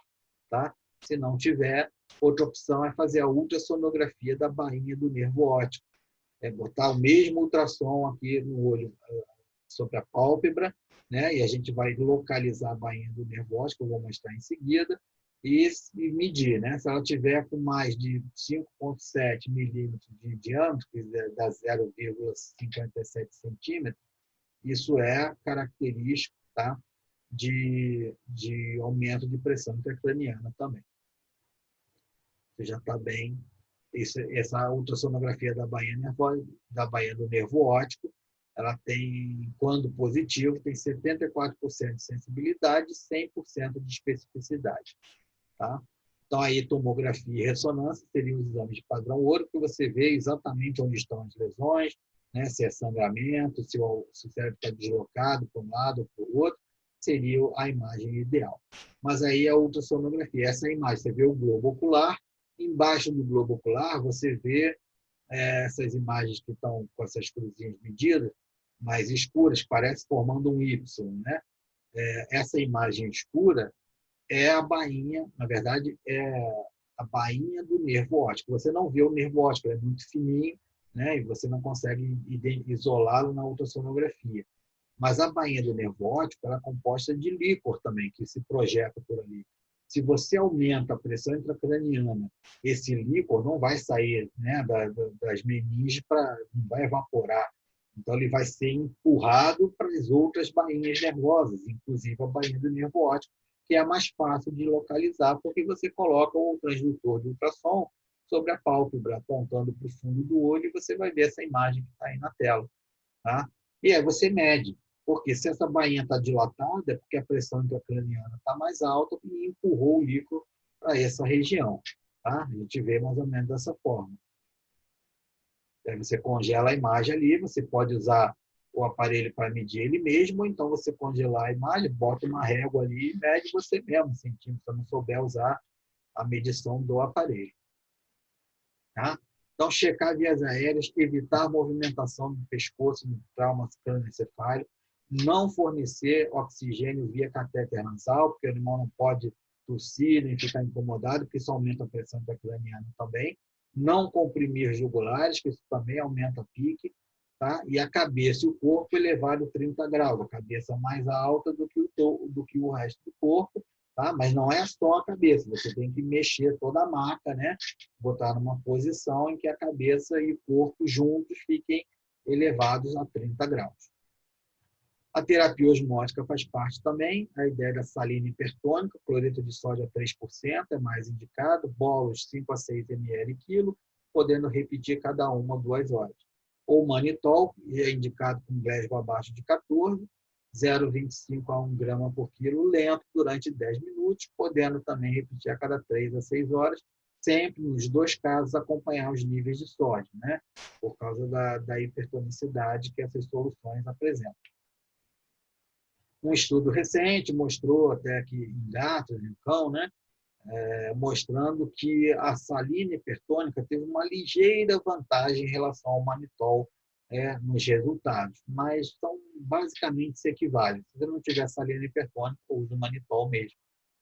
Tá? Se não tiver, outra opção é fazer a ultrassonografia da bainha do nervo óptico. É botar o mesmo ultrassom aqui no olho, sobre a pálpebra, né? E a gente vai localizar a bainha do nervo óptico, eu vou mostrar em seguida, e medir, né? Se ela tiver com mais de 5,7 milímetros de diâmetro, que dá 0,57 centímetros, isso é característico, tá? de aumento de pressão intracraniana também. Você já está bem. Essa ultrassonografia da bainha do nervo óptico, ela tem, quando positivo, tem 74% de sensibilidade e 100% de especificidade. Tá? Então, aí, tomografia e ressonância seriam os exames de padrão ouro, que você vê exatamente onde estão as lesões, né? Se é sangramento, se o cérebro está deslocado para um lado ou para o outro, seria a imagem ideal. Mas aí a ultrassonografia, essa imagem, você vê o globo ocular, embaixo do globo ocular você vê essas imagens que estão com essas cruzinhas medidas, mais escuras, que parece formando um Y. Né? Essa imagem escura é a bainha, na verdade, é a bainha do nervo óptico. Você não vê o nervo óptico, ele é muito fininho, né? E você não consegue isolá-lo na ultrassonografia. Mas a bainha do nervo óptico ela é composta de líquor também, que se projeta por ali. Se você aumenta a pressão intracraniana, esse líquor não vai sair, né, das meninges, não vai evaporar. Então, ele vai ser empurrado para as outras bainhas nervosas, inclusive a bainha do nervo óptico, que é a mais fácil de localizar, porque você coloca o transdutor de ultrassom sobre a pálpebra, apontando para o fundo do olho, e você vai ver essa imagem que está aí na tela. Tá? E aí você mede. Porque se essa bainha está dilatada, é porque a pressão intracraniana está mais alta e empurrou o líquido para essa região. Tá? A gente vê mais ou menos dessa forma. Aí você congela a imagem ali, você pode usar o aparelho para medir ele mesmo, ou então você congelar a imagem, bota uma régua ali e mede você mesmo, sentindo, se você não souber usar a medição do aparelho. Tá? Então, checar vias aéreas, evitar movimentação do pescoço no trauma crânioencefálico, não fornecer oxigênio via catéter nasal, porque o animal não pode tossir nem ficar incomodado, porque isso aumenta a pressão intracraniana também. Não comprimir jugulares, que isso também aumenta a pique. Tá? E a cabeça e o corpo elevado 30 graus, a cabeça mais alta do que o resto do corpo. Tá? Mas não é só a cabeça, você tem que mexer toda a maca, né? Botar numa posição em que a cabeça e o corpo juntos fiquem elevados a 30 graus. A terapia osmótica faz parte também, a ideia da salina hipertônica, cloreto de sódio a 3% é mais indicado, bolos 5 a 6 ml quilo, podendo repetir cada 1 a 2 horas. Ou manitol, é indicado com Glasgow abaixo de 14, 0,25 a 1 grama por quilo lento durante 10 minutos, podendo também repetir a cada 3 a 6 horas, sempre nos dois casos acompanhar os níveis de sódio, né? Por causa da hipertonicidade que essas soluções apresentam. Um estudo recente mostrou até que em gatos, em cão, né? Mostrando que a salina hipertônica teve uma ligeira vantagem em relação ao manitol nos resultados, mas são basicamente se equivalem. Se você não tiver salina hipertônica, use o manitol mesmo.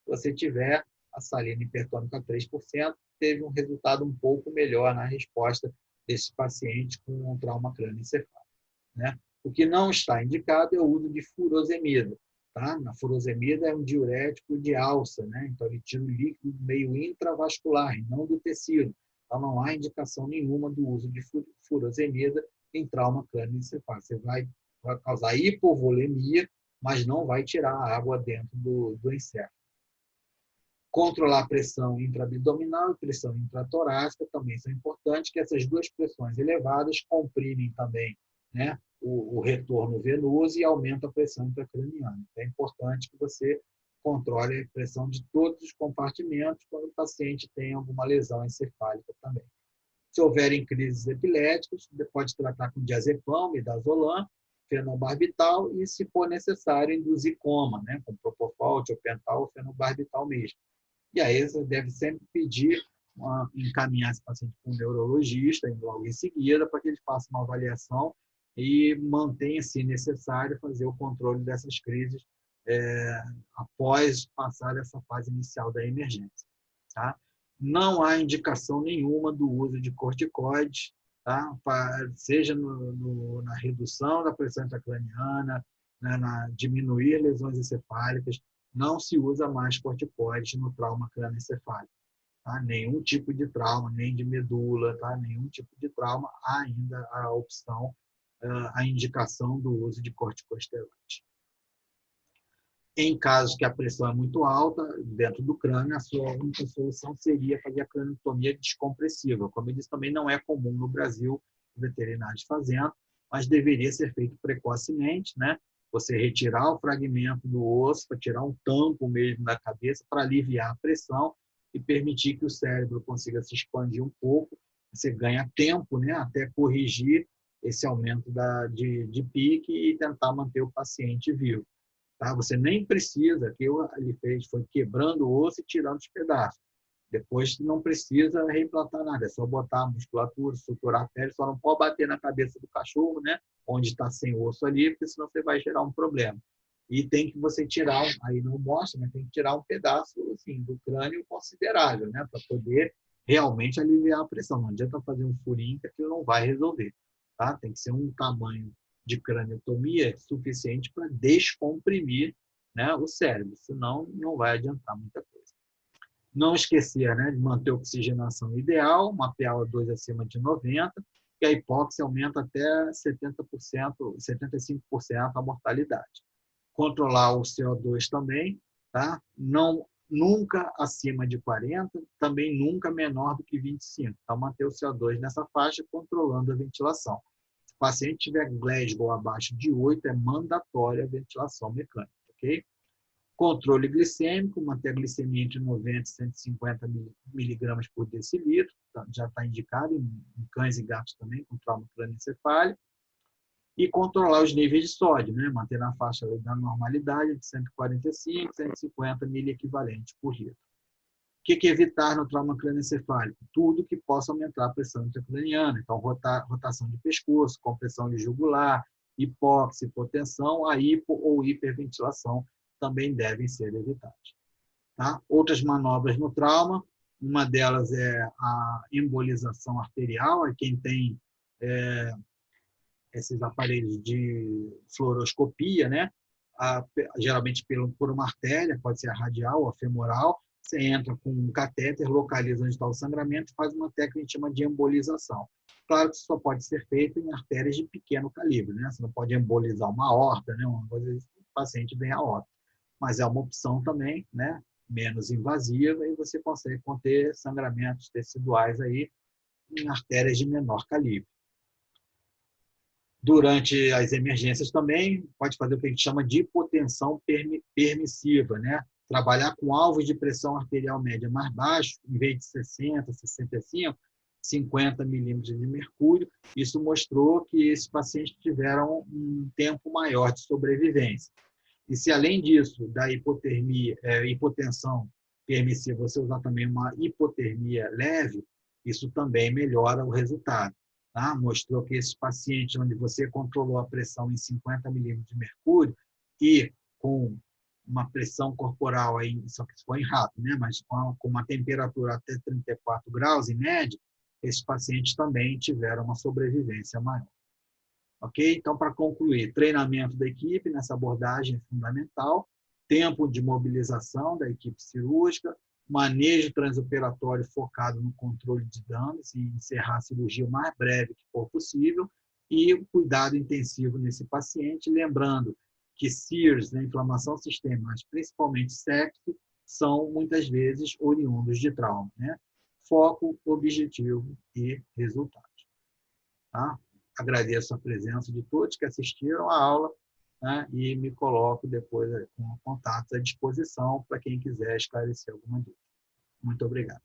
Se você tiver a salina hipertônica 3%, teve um resultado um pouco melhor na resposta desse paciente com um trauma crânioencefálico, né? O que não está indicado é o uso de furosemida. Tá? A furosemida é um diurético de alça, né? Então ele tira o líquido do meio intravascular e não do tecido. Então não há indicação nenhuma do uso de furosemida em trauma crânioencefálico. Você vai causar hipovolemia, mas não vai tirar a água dentro do encéfalo. Controlar a pressão intraabdominal e pressão intratorácica também são importantes, que essas duas pressões elevadas comprimem também, né, o retorno venoso e aumenta a pressão intracraniana. É importante que você controle a pressão de todos os compartimentos quando o paciente tem alguma lesão encefálica também. Se houverem crises epiléticas, pode tratar com diazepam, midazolam, fenobarbital e, se for necessário, induzir coma, né, com propofol, tiopental ou fenobarbital mesmo. E aí você deve sempre pedir, encaminhar esse paciente para um neurologista logo em seguida, para que ele faça uma avaliação e mantenha, se necessário, fazer o controle dessas crises após passar essa fase inicial da emergência. Tá? Não há indicação nenhuma do uso de corticoides, tá? Seja na redução da pressão intracraniana, né, na diminuir lesões encefálicas. Não se usa mais corticoides no trauma crânioencefálico. Tá? Nenhum tipo de trauma, nem de medula, tá? Nenhum tipo de trauma, há ainda a opção, a indicação do uso de corticosteroides. Em casos que a pressão é muito alta, dentro do crânio, a sua única solução seria fazer a craniotomia descompressiva. Como eu disse, também não é comum no Brasil veterinários fazendo, mas deveria ser feito precocemente, né? Você retirar o fragmento do osso, para tirar um tampo mesmo da cabeça, para aliviar a pressão e permitir que o cérebro consiga se expandir um pouco. Você ganha tempo, né, até corrigir esse aumento de pique e tentar manter o paciente vivo. Tá? Você nem precisa, que ele fez, foi quebrando o osso e tirando os pedaços. Depois não precisa reimplantar nada, é só botar a musculatura, estruturar a pele, só não pode bater na cabeça do cachorro, né? Onde está sem osso ali, porque senão você vai gerar um problema. E tem que você tirar, aí não mostra, mas tem que tirar um pedaço assim, do crânio considerável, né? Para poder realmente aliviar a pressão. Não adianta fazer um furinho que aquilo não vai resolver. Tá? Tem que ser um tamanho de craniotomia suficiente para descomprimir, né, o cérebro, senão não vai adiantar muita coisa. Não esquecer, né, de manter a oxigenação ideal, uma PaO2 acima de 90, e a hipóxia aumenta até 70%, 75% a mortalidade. Controlar o CO2 também, tá? Não, nunca acima de 40, também nunca menor do que 25. Então, manter o CO2 nessa faixa, controlando a ventilação. Se o paciente tiver Glasgow abaixo de 8, é mandatória a ventilação mecânica, ok? Controle glicêmico, manter a glicemia entre 90 e 150 miligramas por decilitro, já está indicado em cães e gatos também, com trauma crânioencefálico. E controlar os níveis de sódio, né? Manter na faixa da normalidade de 145 e 150 miliequivalentes por litro. O que evitar no trauma crânioencefálico? Tudo que possa aumentar a pressão intracraniana. Então, rotação de pescoço, compressão de jugular, hipóxia, hipotensão, a hipo ou hiperventilação também devem ser evitadas. Tá? Outras manobras no trauma, uma delas é a embolização arterial, é quem tem esses aparelhos de fluoroscopia, né? Geralmente por uma artéria, pode ser a radial ou a femoral, você entra com um catéter, localiza onde está o sangramento e faz uma técnica que a gente chama de embolização. Claro que isso só pode ser feito em artérias de pequeno calibre, né? Você não pode embolizar uma aorta, né? Uma coisa, o paciente vem a óbito. Mas é uma opção também, né? Menos invasiva, e você consegue conter sangramentos teciduais aí em artérias de menor calibre. Durante as emergências também, pode fazer o que a gente chama de hipotensão permissiva, né? Trabalhar com alvos de pressão arterial média mais baixo, em vez de 60, 65, 50 milímetros de mercúrio. Isso mostrou que esses pacientes tiveram um tempo maior de sobrevivência. E se, além disso, da hipotensão permissiva, você usar também uma hipotermia leve, isso também melhora o resultado. Tá? Mostrou que esses pacientes onde você controlou a pressão em 50 milímetros de mercúrio e com uma pressão corporal, aí, só que isso foi em rato, né? Mas com uma temperatura até 34 graus, em média, esses pacientes também tiveram uma sobrevivência maior. Ok? Então, para concluir, treinamento da equipe nessa abordagem é fundamental, tempo de mobilização da equipe cirúrgica, manejo transoperatório focado no controle de danos e encerrar a cirurgia o mais breve que for possível, e o cuidado intensivo nesse paciente, lembrando que SIRS, né, inflamação sistêmica, mas principalmente sepse, são muitas vezes oriundos de trauma. Né? Foco, objetivo e resultado. Tá? Agradeço a presença de todos que assistiram à aula, né, e me coloco depois com contatos à disposição para quem quiser esclarecer alguma dúvida. Muito obrigado.